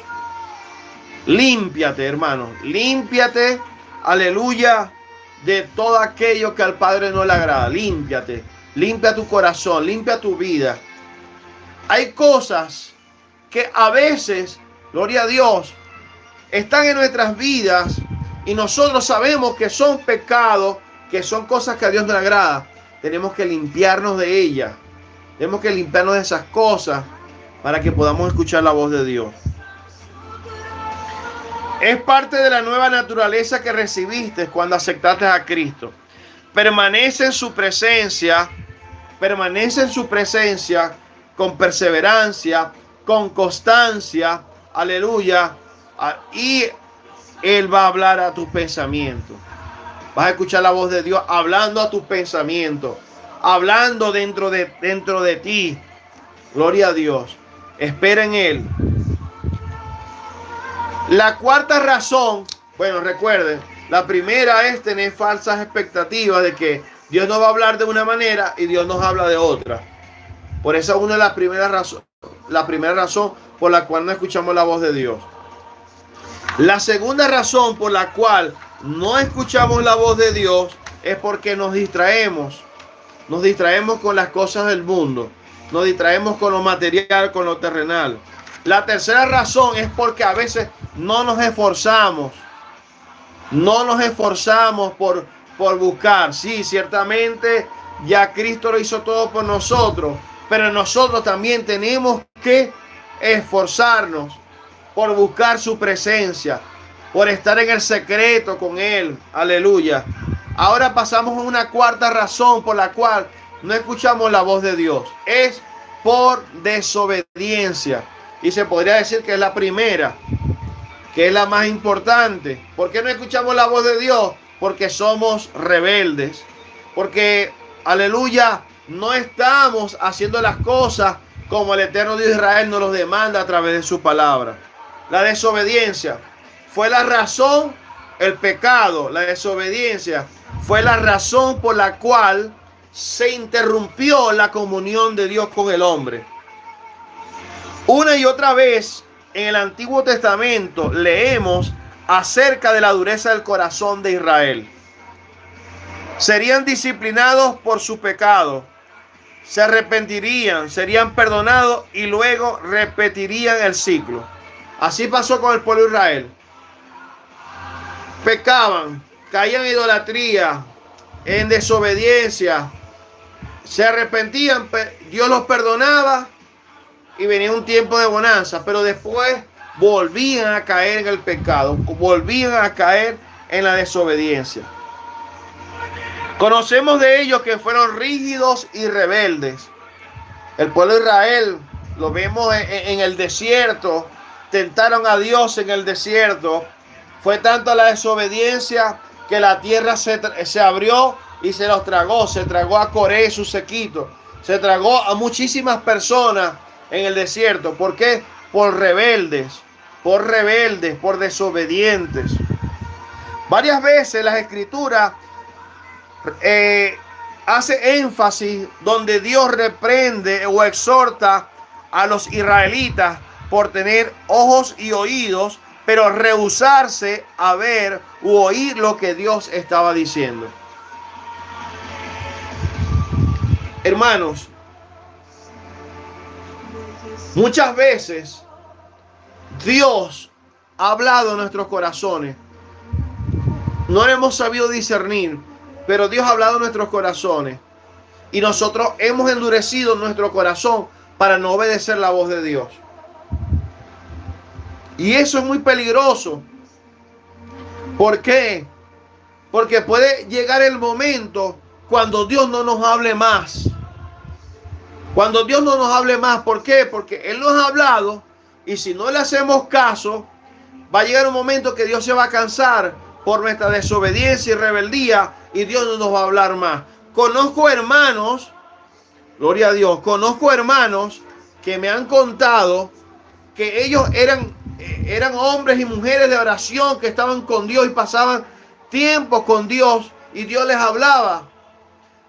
[SPEAKER 1] Límpiate, hermano. Límpiate, aleluya, de todo aquello que al Padre no le agrada. Límpiate. Limpia tu corazón. Limpia tu vida. Hay cosas que a veces, gloria a Dios, están en nuestras vidas y nosotros sabemos que son pecados, que son cosas que a Dios no le agrada. Tenemos que limpiarnos de ellas. Tenemos que limpiarnos de esas cosas para que podamos escuchar la voz de Dios. Es parte de la nueva naturaleza que recibiste cuando aceptaste a Cristo. Permanece en su presencia, con perseverancia, con constancia, aleluya, y Él va a hablar a tus pensamientos. Vas a escuchar la voz de Dios hablando a tus pensamientos, hablando dentro de ti. Gloria a Dios. Espera en Él. La cuarta razón, bueno, recuerden, la primera es tener falsas expectativas de que Dios nos va a hablar de una manera y Dios nos habla de otra. Por eso una de las primeras razones, la primera razón por la cual no escuchamos la voz de Dios. La segunda razón por la cual no escuchamos la voz de Dios es porque nos distraemos. Nos distraemos con las cosas del mundo. Nos distraemos con lo material, con lo terrenal. La tercera razón es porque a veces no nos esforzamos. No nos esforzamos por buscar. Sí, ciertamente ya Cristo lo hizo todo por nosotros. Pero nosotros también tenemos que esforzarnos por buscar su presencia, por estar en el secreto con Él. Aleluya. Ahora pasamos a una cuarta razón por la cual no escuchamos la voz de Dios. Es por desobediencia. Y se podría decir que es la primera, que es la más importante. ¿Por qué no escuchamos la voz de Dios? Porque somos rebeldes. Porque, aleluya, no estamos haciendo las cosas como el eterno Dios de Israel nos los demanda a través de su palabra. La desobediencia fue la razón, el pecado, la desobediencia fue la razón por la cual se interrumpió la comunión de Dios con el hombre. Una y otra vez en el Antiguo Testamento leemos acerca de la dureza del corazón de Israel. Serían disciplinados por su pecado, se arrepentirían, serían perdonados y luego repetirían el ciclo. Así pasó con el pueblo de Israel. Pecaban, caían en idolatría, en desobediencia, se arrepentían, Dios los perdonaba y venía un tiempo de bonanza, pero después volvían a caer en el pecado, volvían a caer en la desobediencia. Conocemos de ellos que fueron rígidos y rebeldes. El pueblo de Israel, lo vemos en el desierto, tentaron a Dios en el desierto. Fue tanto la desobediencia que la tierra se abrió y se los tragó. Se tragó a Coré, su séquito. Se tragó a muchísimas personas en el desierto. ¿Por qué? Por rebeldes, por desobedientes. Varias veces las escrituras hace énfasis donde Dios reprende o exhorta a los israelitas por tener ojos y oídos, pero rehusarse a ver u oír lo que Dios estaba diciendo. Hermanos, muchas veces Dios ha hablado en nuestros corazones. No lo hemos sabido discernir, pero Dios ha hablado en nuestros corazones. Y nosotros hemos endurecido nuestro corazón para no obedecer la voz de Dios. Y eso es muy peligroso. ¿Por qué? Porque puede llegar el momento cuando Dios no nos hable más. Cuando Dios no nos hable más. ¿Por qué? Porque Él nos ha hablado y si no le hacemos caso, va a llegar un momento que Dios se va a cansar por nuestra desobediencia y rebeldía y Dios no nos va a hablar más. Conozco hermanos, gloria a Dios, conozco hermanos que me han contado que ellos eran hombres y mujeres de oración que estaban con Dios y pasaban tiempo con Dios y Dios les hablaba.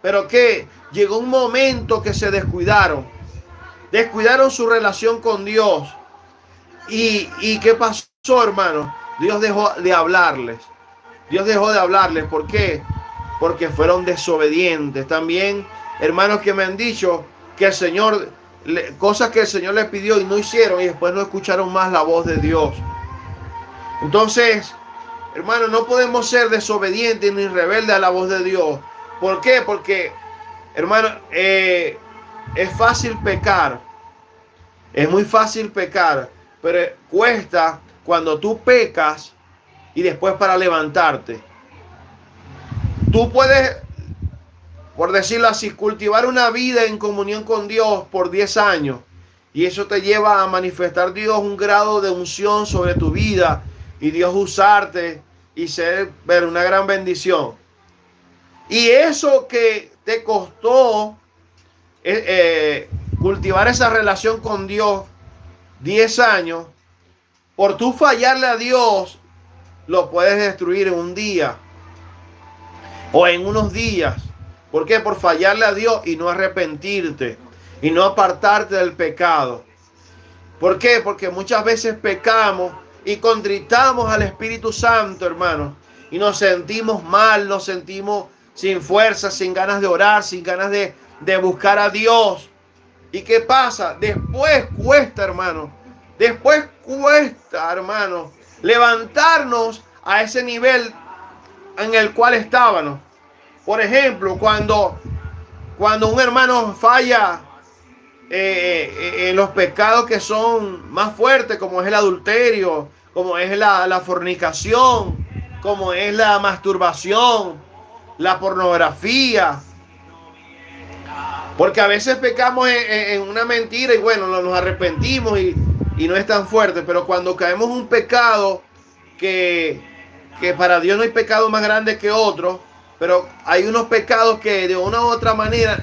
[SPEAKER 1] Pero que llegó un momento que se descuidaron su relación con Dios. ¿Y qué pasó, hermano? Dios dejó de hablarles. ¿Por qué? Porque fueron desobedientes. También hermanos que me han dicho que el Señor, cosas que el Señor les pidió y no hicieron y después no escucharon más la voz de Dios. Entonces, hermanos, no podemos ser desobedientes ni rebeldes a la voz de Dios. ¿Por qué? Porque, hermano, es fácil pecar. Es muy fácil pecar. Pero cuesta cuando tú pecas, y después para levantarte. Tú puedes, por decirlo así, cultivar una vida en comunión con Dios por 10 años y eso te lleva a manifestar Dios un grado de unción sobre tu vida y Dios usarte y ser una gran bendición. Y eso que te costó cultivar esa relación con Dios 10 años, por tú fallarle a Dios, lo puedes destruir en un día o en unos días. ¿Por qué? Por fallarle a Dios y no arrepentirte y no apartarte del pecado. ¿Por qué? Porque muchas veces pecamos y contritamos al Espíritu Santo, hermano, y nos sentimos mal, nos sentimos sin fuerza, sin ganas de orar, sin ganas de buscar a Dios. ¿Y qué pasa? Después cuesta, hermano, levantarnos a ese nivel en el cual estábamos. Por ejemplo, cuando un hermano falla en los pecados que son más fuertes, como es el adulterio, como es la fornicación, como es la masturbación, la pornografía. Porque a veces pecamos en una mentira y bueno, nos arrepentimos y no es tan fuerte. Pero cuando caemos en un pecado que para Dios no hay pecado más grande que otro, pero hay unos pecados que de una u otra manera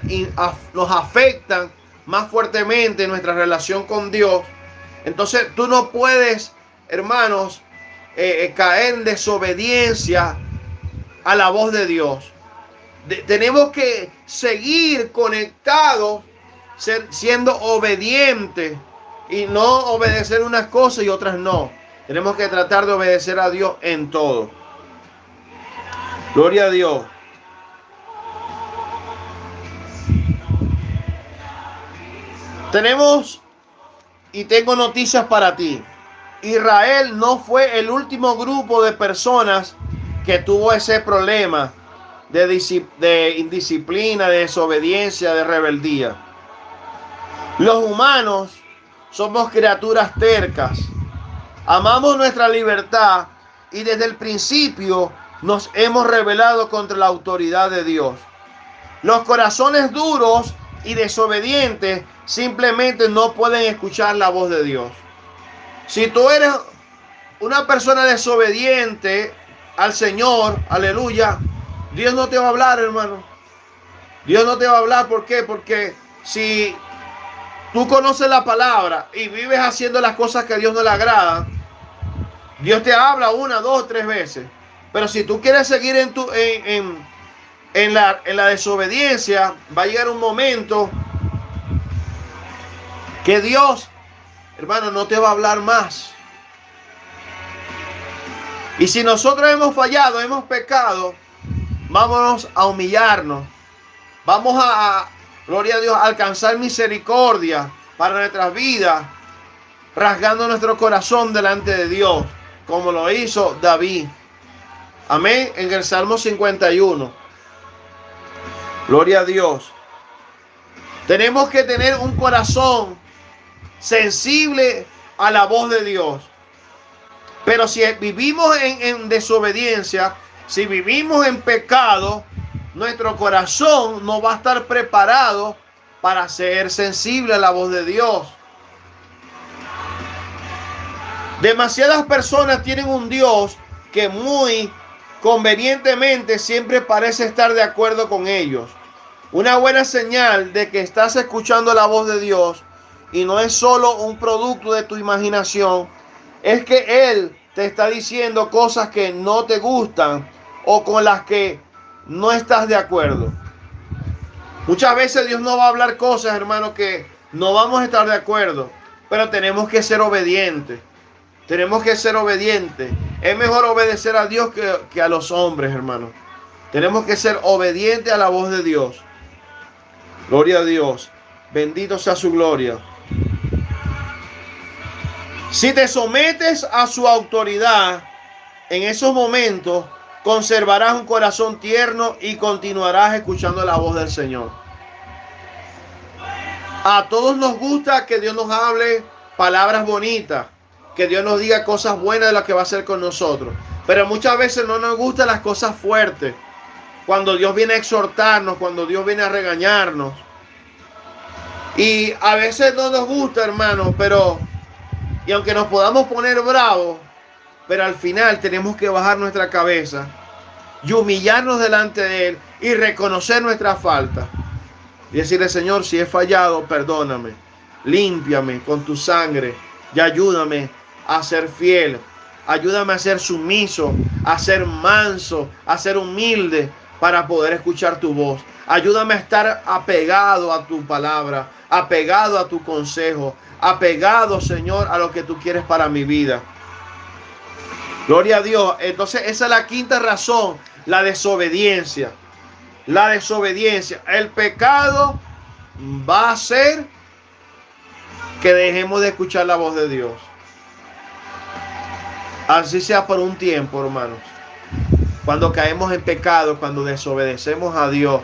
[SPEAKER 1] nos afectan más fuertemente nuestra relación con Dios. Entonces tú no puedes, hermanos, caer en desobediencia a la voz de Dios. Tenemos que seguir conectados, siendo obedientes y no obedecer unas cosas y otras no. Tenemos que tratar de obedecer a Dios en todo. Gloria a Dios. Tengo noticias para ti. Israel no fue el último grupo de personas que tuvo ese problema de indisciplina, de desobediencia, de rebeldía. Los humanos somos criaturas tercas. Amamos nuestra libertad y desde el principio nos hemos rebelado contra la autoridad de Dios. Los corazones duros y desobedientes simplemente no pueden escuchar la voz de Dios. Si tú eres una persona desobediente al Señor, aleluya, Dios no te va a hablar, hermano. Dios no te va a hablar. ¿Por qué? Porque si tú conoces la palabra y vives haciendo las cosas que a Dios no le agradan, Dios te habla 1, 2, 3 veces. Pero si tú quieres seguir en la desobediencia, va a llegar un momento que Dios, hermano, no te va a hablar más. Y si nosotros hemos fallado, hemos pecado, vámonos a humillarnos. Vamos a, gloria a Dios, a alcanzar misericordia para nuestras vidas, rasgando nuestro corazón delante de Dios, como lo hizo David. Amén. En el Salmo 51. Gloria a Dios. Tenemos que tener un corazón sensible a la voz de Dios. Pero si vivimos en desobediencia, si vivimos en pecado, nuestro corazón no va a estar preparado para ser sensible a la voz de Dios. Demasiadas personas tienen un Dios que muy convenientemente siempre parece estar de acuerdo con ellos. Una buena señal de que estás escuchando la voz de Dios y no es solo un producto de tu imaginación, es que Él te está diciendo cosas que no te gustan o con las que no estás de acuerdo. Muchas veces Dios nos va a hablar cosas, hermano, que no vamos a estar de acuerdo, pero tenemos que ser obedientes. Tenemos que ser obedientes. Es mejor obedecer a Dios que a los hombres, hermano. Tenemos que ser obedientes a la voz de Dios. Gloria a Dios. Bendito sea su gloria. Si te sometes a su autoridad, en esos momentos conservarás un corazón tierno y continuarás escuchando la voz del Señor. A todos nos gusta que Dios nos hable palabras bonitas, que Dios nos diga cosas buenas de lo que va a hacer con nosotros. Pero muchas veces no nos gustan las cosas fuertes. Cuando Dios viene a exhortarnos, cuando Dios viene a regañarnos. Y a veces no nos gusta, hermano, y aunque nos podamos poner bravos, pero al final tenemos que bajar nuestra cabeza y humillarnos delante de Él y reconocer nuestra falta. Y decirle, Señor, si he fallado, perdóname, límpiame con tu sangre y ayúdame a ser fiel. Ayúdame a ser sumiso, a ser manso, a ser humilde para poder escuchar tu voz. Ayúdame a estar apegado a tu palabra, apegado a tu consejo, apegado, Señor, a lo que tú quieres para mi vida. Gloria a Dios. Entonces esa es la quinta razón, la desobediencia. La desobediencia. El pecado va a hacer que dejemos de escuchar la voz de Dios. Así sea por un tiempo, hermanos. Cuando caemos en pecado, cuando desobedecemos a Dios.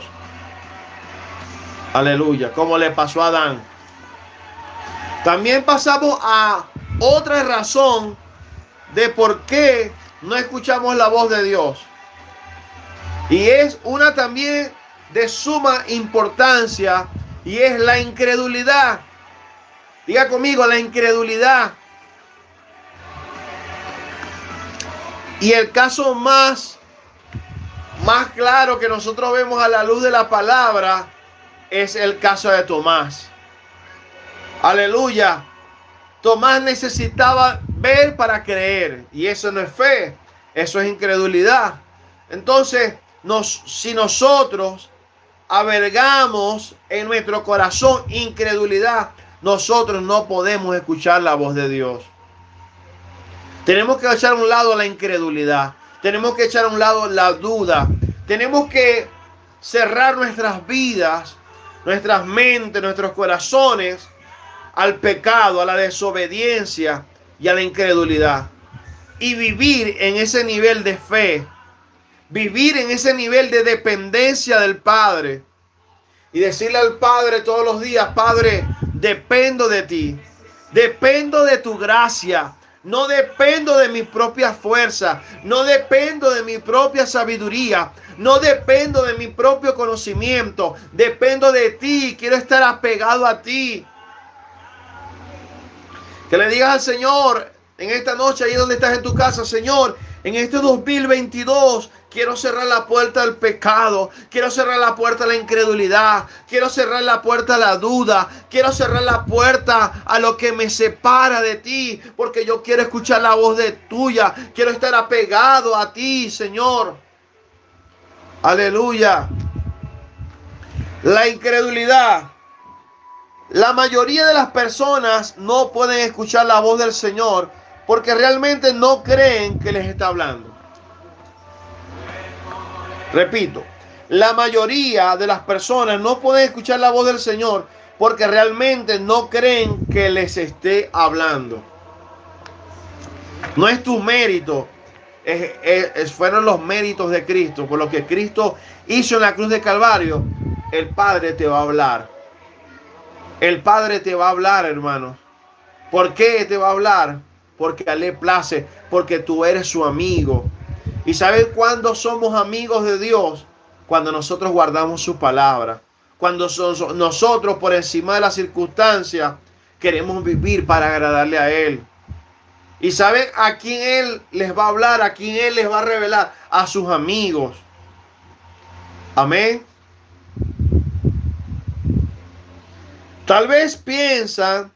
[SPEAKER 1] Aleluya. Como le pasó a Adán. También pasamos a otra razón de por qué no escuchamos la voz de Dios. Y es una también de suma importancia, y es la incredulidad. Diga conmigo, la incredulidad. Y el caso más claro que nosotros vemos a la luz de la palabra es el caso de Tomás. Aleluya. Tomás necesitaba ver para creer, y eso no es fe, eso es incredulidad. Entonces, si nosotros albergamos en nuestro corazón incredulidad, nosotros no podemos escuchar la voz de Dios. Tenemos que echar a un lado la incredulidad, tenemos que echar a un lado la duda, tenemos que cerrar nuestras vidas, nuestras mentes, nuestros corazones al pecado, a la desobediencia y a la incredulidad, y vivir en ese nivel de fe, vivir en ese nivel de dependencia del Padre, y decirle al Padre todos los días: Padre, dependo de ti, dependo de tu gracia, no dependo de mi propia fuerza, no dependo de mi propia sabiduría, no dependo de mi propio conocimiento, dependo de ti, quiero estar apegado a ti. Que le digas al Señor en esta noche, ahí donde estás en tu casa: Señor, en este 2022 quiero cerrar la puerta al pecado, quiero cerrar la puerta a la incredulidad, quiero cerrar la puerta a la duda, quiero cerrar la puerta a lo que me separa de ti, porque yo quiero escuchar la voz de tuya, quiero estar apegado a ti, Señor. Aleluya. La incredulidad. La mayoría de las personas no pueden escuchar la voz del Señor porque realmente no creen que les está hablando. Repito, la mayoría de las personas no pueden escuchar la voz del Señor porque realmente no creen que les esté hablando. No es tu mérito, fueron los méritos de Cristo. Por lo que Cristo hizo en la cruz de Calvario, el Padre te va a hablar. El Padre te va a hablar, hermano. ¿Por qué te va a hablar? Porque a Él le place, porque tú eres su amigo. ¿Y sabes cuándo somos amigos de Dios? Cuando nosotros guardamos su palabra. Cuando nosotros, por encima de las circunstancias, queremos vivir para agradarle a Él. ¿Y saben a quién Él les va a hablar? ¿A quién Él les va a revelar? A sus amigos. Amén. Tal vez piensan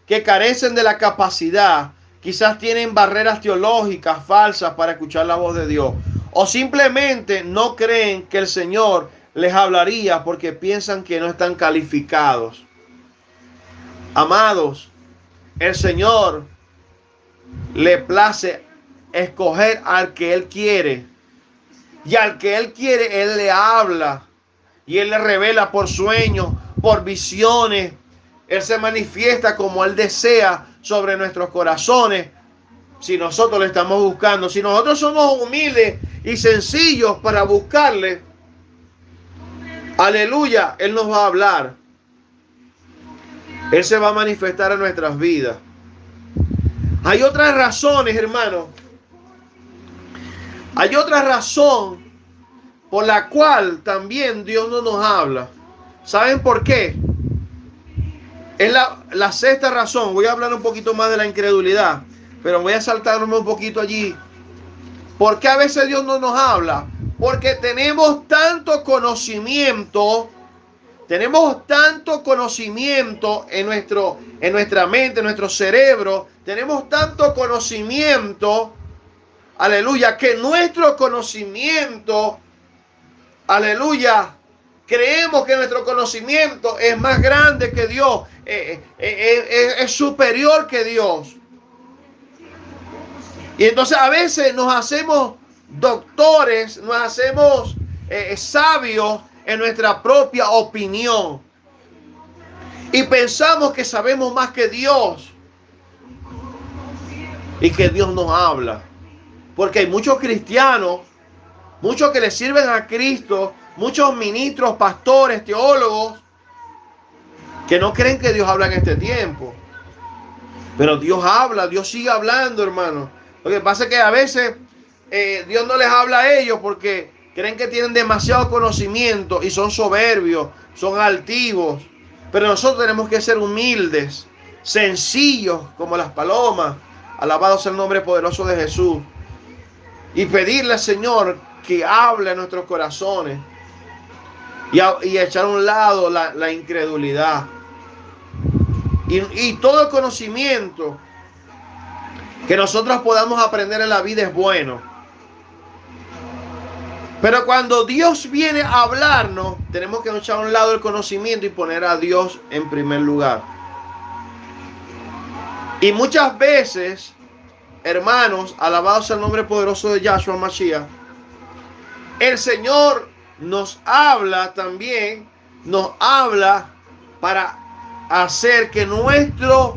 [SPEAKER 1] que carecen de la capacidad, quizás tienen barreras teológicas falsas para escuchar la voz de Dios, o simplemente no creen que el Señor les hablaría porque piensan que no están calificados. Amados, el Señor le place escoger al que Él quiere, y al que Él quiere, Él le habla, y Él le revela por sueños, por visiones. Él se manifiesta como Él desea sobre nuestros corazones. Si nosotros le estamos buscando, si nosotros somos humildes y sencillos para buscarle, aleluya, Él nos va a hablar. Él se va a manifestar en nuestras vidas. Hay otras razones, hermanos, Hay otra razón por la cual también Dios no nos habla. ¿Saben por qué? Es la sexta razón. Voy a hablar un poquito más de la incredulidad, pero voy a saltarme un poquito allí. ¿Por qué a veces Dios no nos habla? Porque tenemos tanto conocimiento. Tenemos tanto conocimiento en nuestra mente, en nuestro cerebro. Tenemos tanto conocimiento, aleluya, que nuestro conocimiento, aleluya, creemos que nuestro conocimiento es más grande que Dios, es superior que Dios. Y entonces a veces nos hacemos doctores, nos hacemos sabios en nuestra propia opinión. Y pensamos que sabemos más que Dios. Y que Dios nos habla. Porque hay muchos cristianos, muchos que le sirven a Cristo, muchos ministros, pastores, teólogos, que no creen que Dios habla en este tiempo. Pero Dios habla, Dios sigue hablando, hermano. Lo que pasa es que a veces Dios no les habla a ellos porque creen que tienen demasiado conocimiento y son soberbios, son altivos. Pero nosotros tenemos que ser humildes, sencillos como las palomas. Alabado sea el nombre poderoso de Jesús. Y pedirle al Señor que hable a nuestros corazones. Y echar a un lado la incredulidad. Y todo el conocimiento que nosotros podamos aprender en la vida es bueno. Pero cuando Dios viene a hablarnos, tenemos que echar a un lado el conocimiento y poner a Dios en primer lugar. Y muchas veces, hermanos, alabado sea el nombre poderoso de Yahshua Mashiach, el Señor nos habla también, nos habla para hacer que nuestro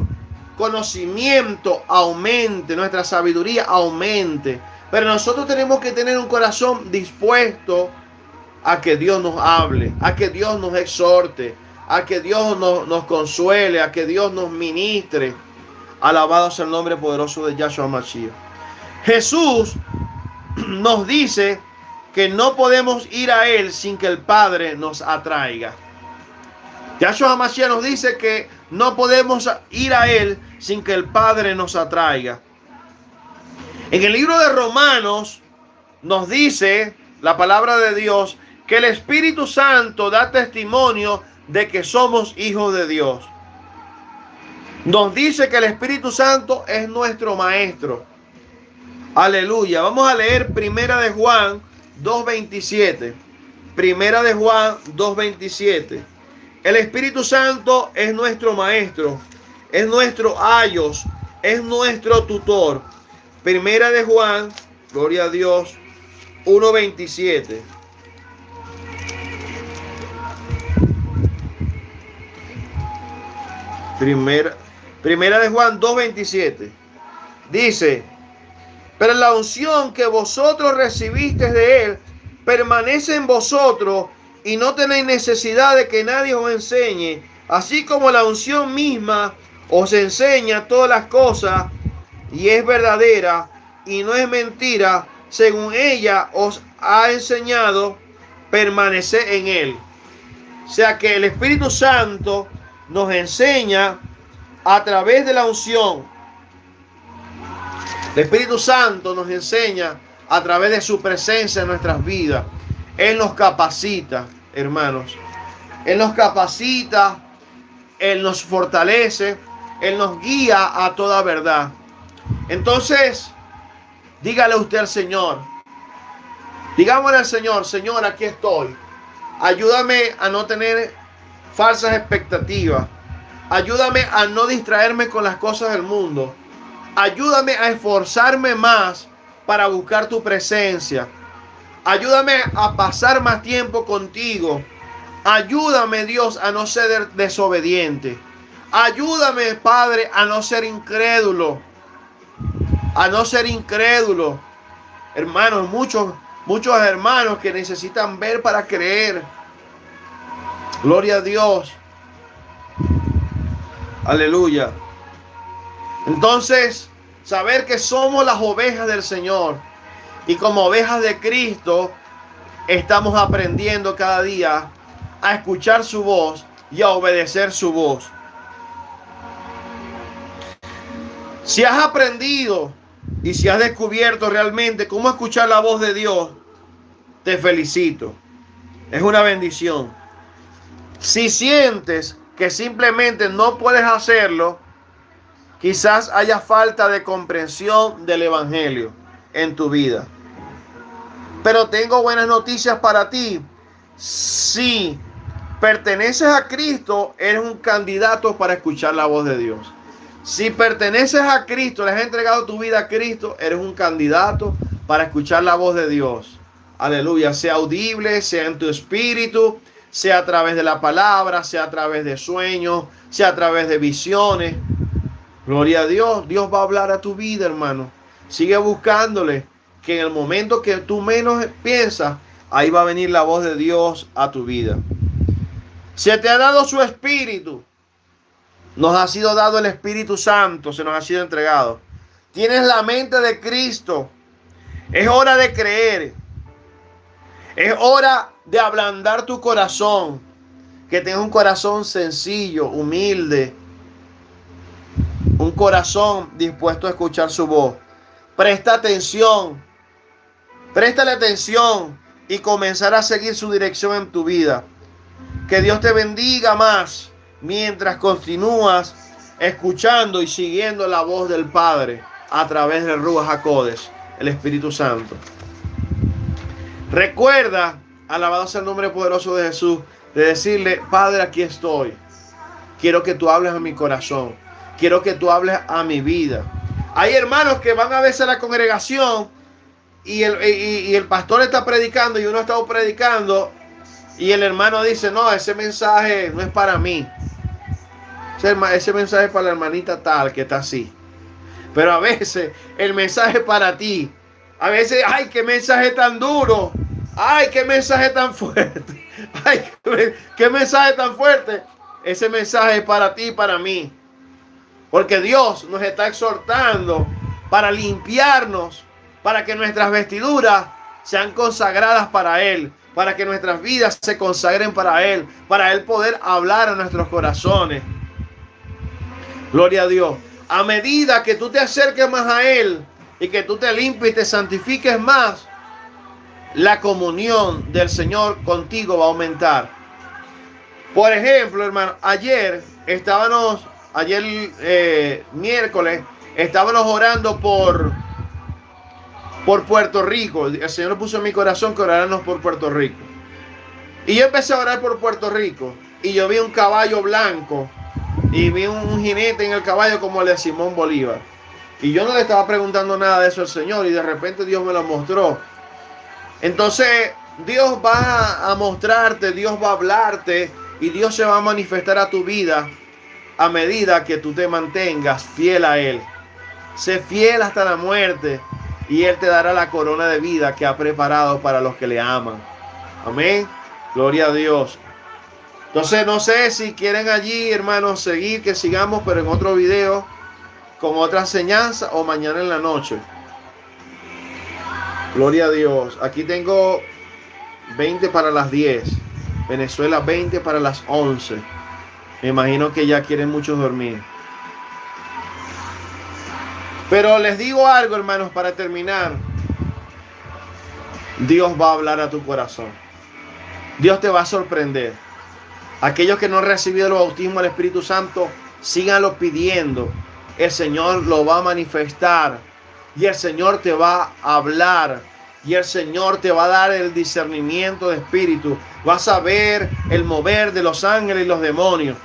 [SPEAKER 1] conocimiento aumente, nuestra sabiduría aumente. Pero nosotros tenemos que tener un corazón dispuesto a que Dios nos hable, a que Dios nos exhorte, a que Dios nos consuele, a que Dios nos ministre. Alabado sea el nombre poderoso de Yahshua Mashiach. Jesús nos dice que no podemos ir a Él sin que el Padre nos atraiga. Yahshua Mashiach nos dice que no podemos ir a Él sin que el Padre nos atraiga. En el libro de Romanos nos dice la palabra de Dios que el Espíritu Santo da testimonio de que somos hijos de Dios. Nos dice que el Espíritu Santo es nuestro maestro. Aleluya. Vamos a leer Primera de Juan 2:27. Primera de Juan 2:27. El Espíritu Santo es nuestro maestro, es nuestro ayos, es nuestro tutor. Primera de Juan, gloria a Dios, 1:27. Primera de Juan 2:27. Dice: pero la unción que vosotros recibisteis de Él permanece en vosotros y no tenéis necesidad de que nadie os enseñe, así como la unción misma os enseña todas las cosas y es verdadera y no es mentira, según ella os ha enseñado, permanecer en Él. O sea que el Espíritu Santo nos enseña a través de la unción. El Espíritu Santo nos enseña a través de su presencia en nuestras vidas. Él nos capacita, hermanos. Él nos capacita, Él nos fortalece, Él nos guía a toda verdad. Entonces, dígale usted al Señor. Digámosle al Señor: Señor, aquí estoy. Ayúdame a no tener falsas expectativas. Ayúdame a no distraerme con las cosas del mundo. Ayúdame a esforzarme más para buscar tu presencia. Ayúdame a pasar más tiempo contigo. Ayúdame, Dios, a no ser desobediente. Ayúdame, Padre, a no ser incrédulo. A no ser incrédulo. Hermanos, muchos hermanos que necesitan ver para creer. Gloria a Dios. Aleluya. Entonces, saber que somos las ovejas del Señor. Y como ovejas de Cristo, estamos aprendiendo cada día a escuchar su voz y a obedecer su voz. Si has aprendido y si has descubierto realmente cómo escuchar la voz de Dios, te felicito. Es una bendición. Si sientes que simplemente no puedes hacerlo, quizás haya falta de comprensión del Evangelio en tu vida. Pero tengo buenas noticias para ti. Si perteneces a Cristo, eres un candidato para escuchar la voz de Dios. Si perteneces a Cristo, le has entregado tu vida a Cristo, eres un candidato para escuchar la voz de Dios. Aleluya, sea audible, sea en tu espíritu, sea a través de la palabra, sea a través de sueños, sea a través de visiones. Gloria a Dios, Dios va a hablar a tu vida, hermano. Sigue buscándole, que en el momento que tú menos piensas, ahí va a venir la voz de Dios a tu vida. Se te ha dado su espíritu. Nos ha sido dado el Espíritu Santo, se nos ha sido entregado. Tienes la mente de Cristo. Es hora de creer. Es hora de ablandar tu corazón. Que tengas un corazón sencillo, humilde. Un corazón dispuesto a escuchar su voz. Presta atención. Préstale atención y comenzar a seguir su dirección en tu vida. Que Dios te bendiga más mientras continúas escuchando y siguiendo la voz del Padre a través del Ruach HaKodesh, el Espíritu Santo. Recuerda, alabado sea el nombre poderoso de Jesús, de decirle: Padre, aquí estoy. Quiero que tú hables a mi corazón. Quiero que tú hables a mi vida. Hay hermanos que van a veces a la congregación y el pastor está predicando y uno está predicando y el hermano dice: no, ese mensaje no es para mí. Ese mensaje es para la hermanita tal que está así. Pero a veces el mensaje es para ti. A veces, ay, qué mensaje tan duro. Ay, qué mensaje tan fuerte. Ay, qué mensaje tan fuerte. Ese mensaje es para ti y para mí. Porque Dios nos está exhortando para limpiarnos, para que nuestras vestiduras sean consagradas para Él, para que nuestras vidas se consagren para Él poder hablar a nuestros corazones. Gloria a Dios. A medida que tú te acerques más a Él y que tú te limpies y te santifiques más, la comunión del Señor contigo va a aumentar. Por ejemplo, hermano, ayer miércoles, estábamos orando por Puerto Rico. El Señor puso en mi corazón que oráramos por Puerto Rico. Y yo empecé a orar por Puerto Rico. Y yo vi un caballo blanco. Y vi un jinete en el caballo como el de Simón Bolívar. Y yo no le estaba preguntando nada de eso al Señor. Y de repente Dios me lo mostró. Entonces Dios va a mostrarte, Dios va a hablarte. Y Dios se va a manifestar a tu vida a medida que tú te mantengas fiel a Él. Sé fiel hasta la muerte. Y Él te dará la corona de vida que ha preparado para los que le aman. Amén. Gloria a Dios. Entonces no sé si quieren allí, hermanos, seguir, que sigamos, pero en otro video, con otra enseñanza, o mañana en la noche. Gloria a Dios. Aquí tengo 20 para las 10. Venezuela 20 para las 11. Me imagino que ya quieren muchos dormir. Pero les digo algo, hermanos, para terminar. Dios va a hablar a tu corazón. Dios te va a sorprender. Aquellos que no han recibido el bautismo del Espíritu Santo, síganlo pidiendo. El Señor lo va a manifestar. Y el Señor te va a hablar. Y el Señor te va a dar el discernimiento de espíritu. Vas a ver el mover de los ángeles y los demonios.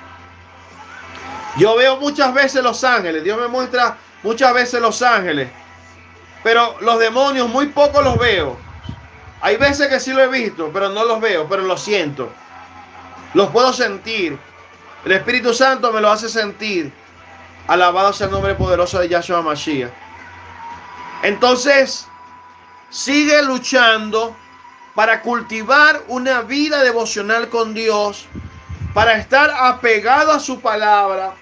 [SPEAKER 1] Yo veo muchas veces los ángeles. Dios me muestra muchas veces los ángeles. Pero los demonios muy poco los veo. Hay veces que sí lo he visto, pero no los veo, pero los siento. Los puedo sentir. El Espíritu Santo me lo hace sentir. Alabado sea el nombre poderoso de Yahshua Mashiach. Entonces, sigue luchando para cultivar una vida devocional con Dios, para estar apegado a su palabra,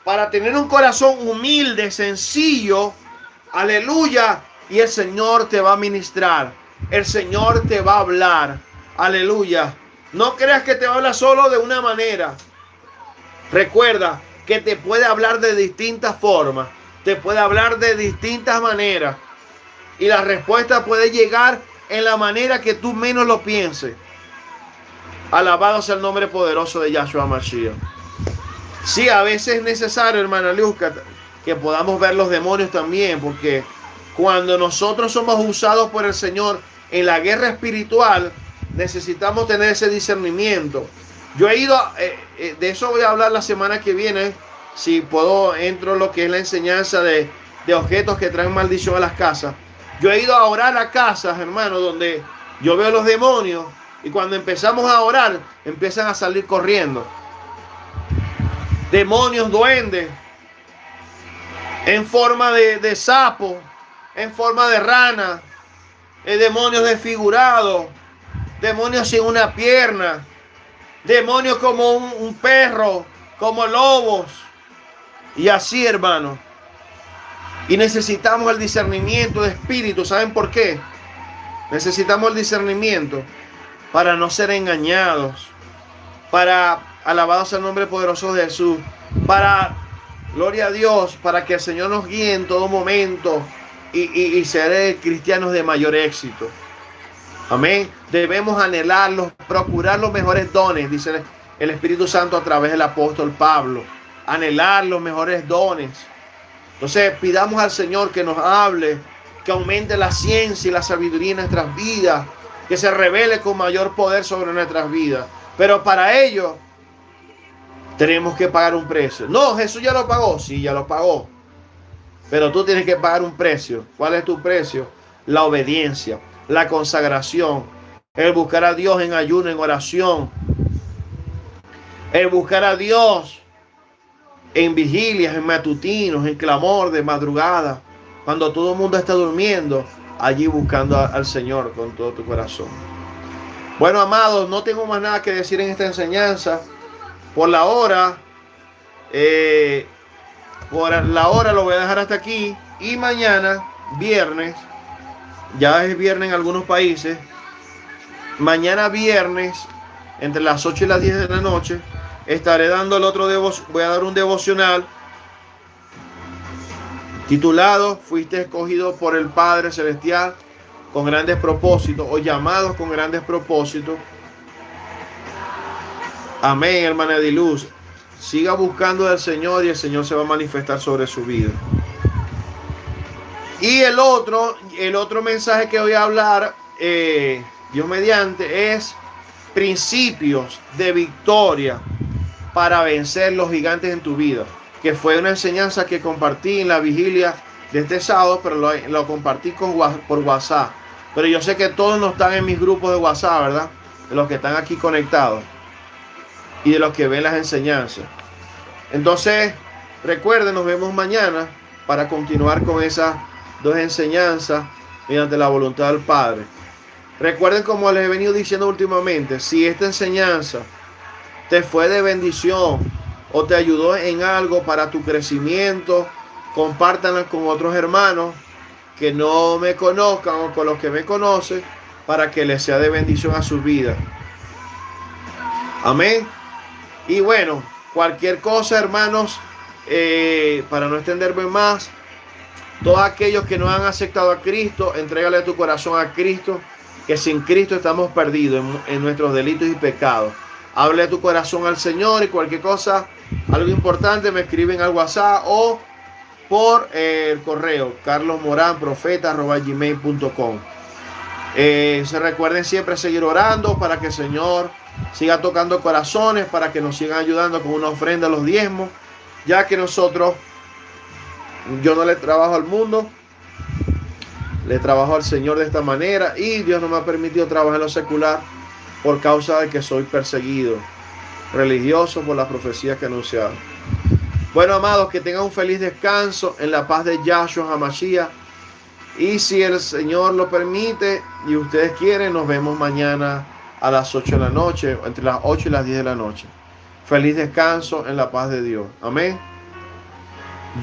[SPEAKER 1] para tener un corazón humilde, sencillo, aleluya, y el Señor te va a ministrar. El Señor te va a hablar. Aleluya. No creas que te habla solo de una manera. Recuerda que te puede hablar de distintas formas. Te puede hablar de distintas maneras. Y la respuesta puede llegar en la manera que tú menos lo pienses. Alabado sea el nombre poderoso de Yahshua Mashiach. Sí, a veces es necesario, hermana Luzca, que podamos ver los demonios también, porque cuando nosotros somos usados por el Señor en la guerra espiritual, necesitamos tener ese discernimiento. Yo he ido, de eso voy a hablar la semana que viene, si puedo, entro en lo que es la enseñanza de objetos que traen maldición a las casas. Yo he ido a orar a casas, hermano, donde yo veo los demonios, y cuando empezamos a orar, empiezan a salir corriendo. Demonios, duendes, en forma de sapo, en forma de rana, demonios desfigurados, demonios sin una pierna, demonios como un perro, como lobos, y así, hermano. Y necesitamos el discernimiento de espíritu. ¿Saben por qué? Necesitamos el discernimiento para no ser engañados, para, alabado sea el nombre poderoso de Jesús, para, gloria a Dios, para que el Señor nos guíe en todo momento y ser cristianos de mayor éxito. Amén. Debemos anhelarlos, procurar los mejores dones, dice el Espíritu Santo a través del apóstol Pablo. Anhelar los mejores dones. Entonces pidamos al Señor que nos hable, que aumente la ciencia y la sabiduría en nuestras vidas, que se revele con mayor poder sobre nuestras vidas. Pero para ello tenemos que pagar un precio. No, Jesús ya lo pagó. Sí, ya lo pagó. Pero tú tienes que pagar un precio. ¿Cuál es tu precio? La obediencia, la consagración, el buscar a Dios en ayuno, en oración, el buscar a Dios en vigilias, en matutinos, en clamor de madrugada, cuando todo el mundo está durmiendo, allí buscando al Señor con todo tu corazón. Bueno, amados, no tengo más nada que decir en esta enseñanza. Por la hora lo voy a dejar hasta aquí. Y mañana, viernes, ya es viernes en algunos países, mañana viernes, entre las 8 y las 10 de la noche, estaré dando voy a dar un devocional titulado Fuiste escogido por el Padre Celestial con grandes propósitos, o llamados con grandes propósitos. Amén, hermana Ediluz. Siga buscando al Señor y el Señor se va a manifestar sobre su vida. Y el otro mensaje que voy a hablar, Dios mediante, es principios de victoria para vencer los gigantes en tu vida, que fue una enseñanza que compartí en la vigilia de este sábado, pero lo compartí por WhatsApp. Pero yo sé que todos no están en mis grupos de WhatsApp, ¿verdad? De los que están aquí conectados y de los que ven las enseñanzas. Entonces, recuerden, nos vemos mañana para continuar con esas dos enseñanzas mediante la voluntad del Padre. Recuerden, como les he venido diciendo últimamente, si esta enseñanza te fue de bendición o te ayudó en algo para tu crecimiento, compártanla con otros hermanos que no me conozcan o con los que me conocen, para que les sea de bendición a su vida. Amén. Y bueno, cualquier cosa, hermanos, para no extenderme más, todos aquellos que no han aceptado a Cristo, entrégale tu corazón a Cristo, que sin Cristo estamos perdidos en nuestros delitos y pecados. Hable tu corazón al Señor, y cualquier cosa, algo importante, me escriben al WhatsApp o por el correo carlosmoranprofeta@gmail.com. Se recuerden siempre seguir orando para que el Señor siga tocando corazones, para que nos sigan ayudando con una ofrenda a los diezmos, ya que yo no le trabajo al mundo, le trabajo al Señor de esta manera, y Dios no me ha permitido trabajar en lo secular por causa de que soy perseguido religioso por las profecías que he anunciado. Bueno, amados, que tengan un feliz descanso en la paz de Yahshua HaMashiach. Y si el Señor lo permite y ustedes quieren, nos vemos mañana a las 8 de la noche, entre las 8 y las 10 de la noche. Feliz descanso en la paz de Dios. Amén.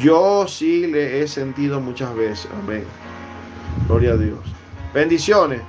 [SPEAKER 1] Yo sí le he sentido muchas veces. Amén. Gloria a Dios. Bendiciones.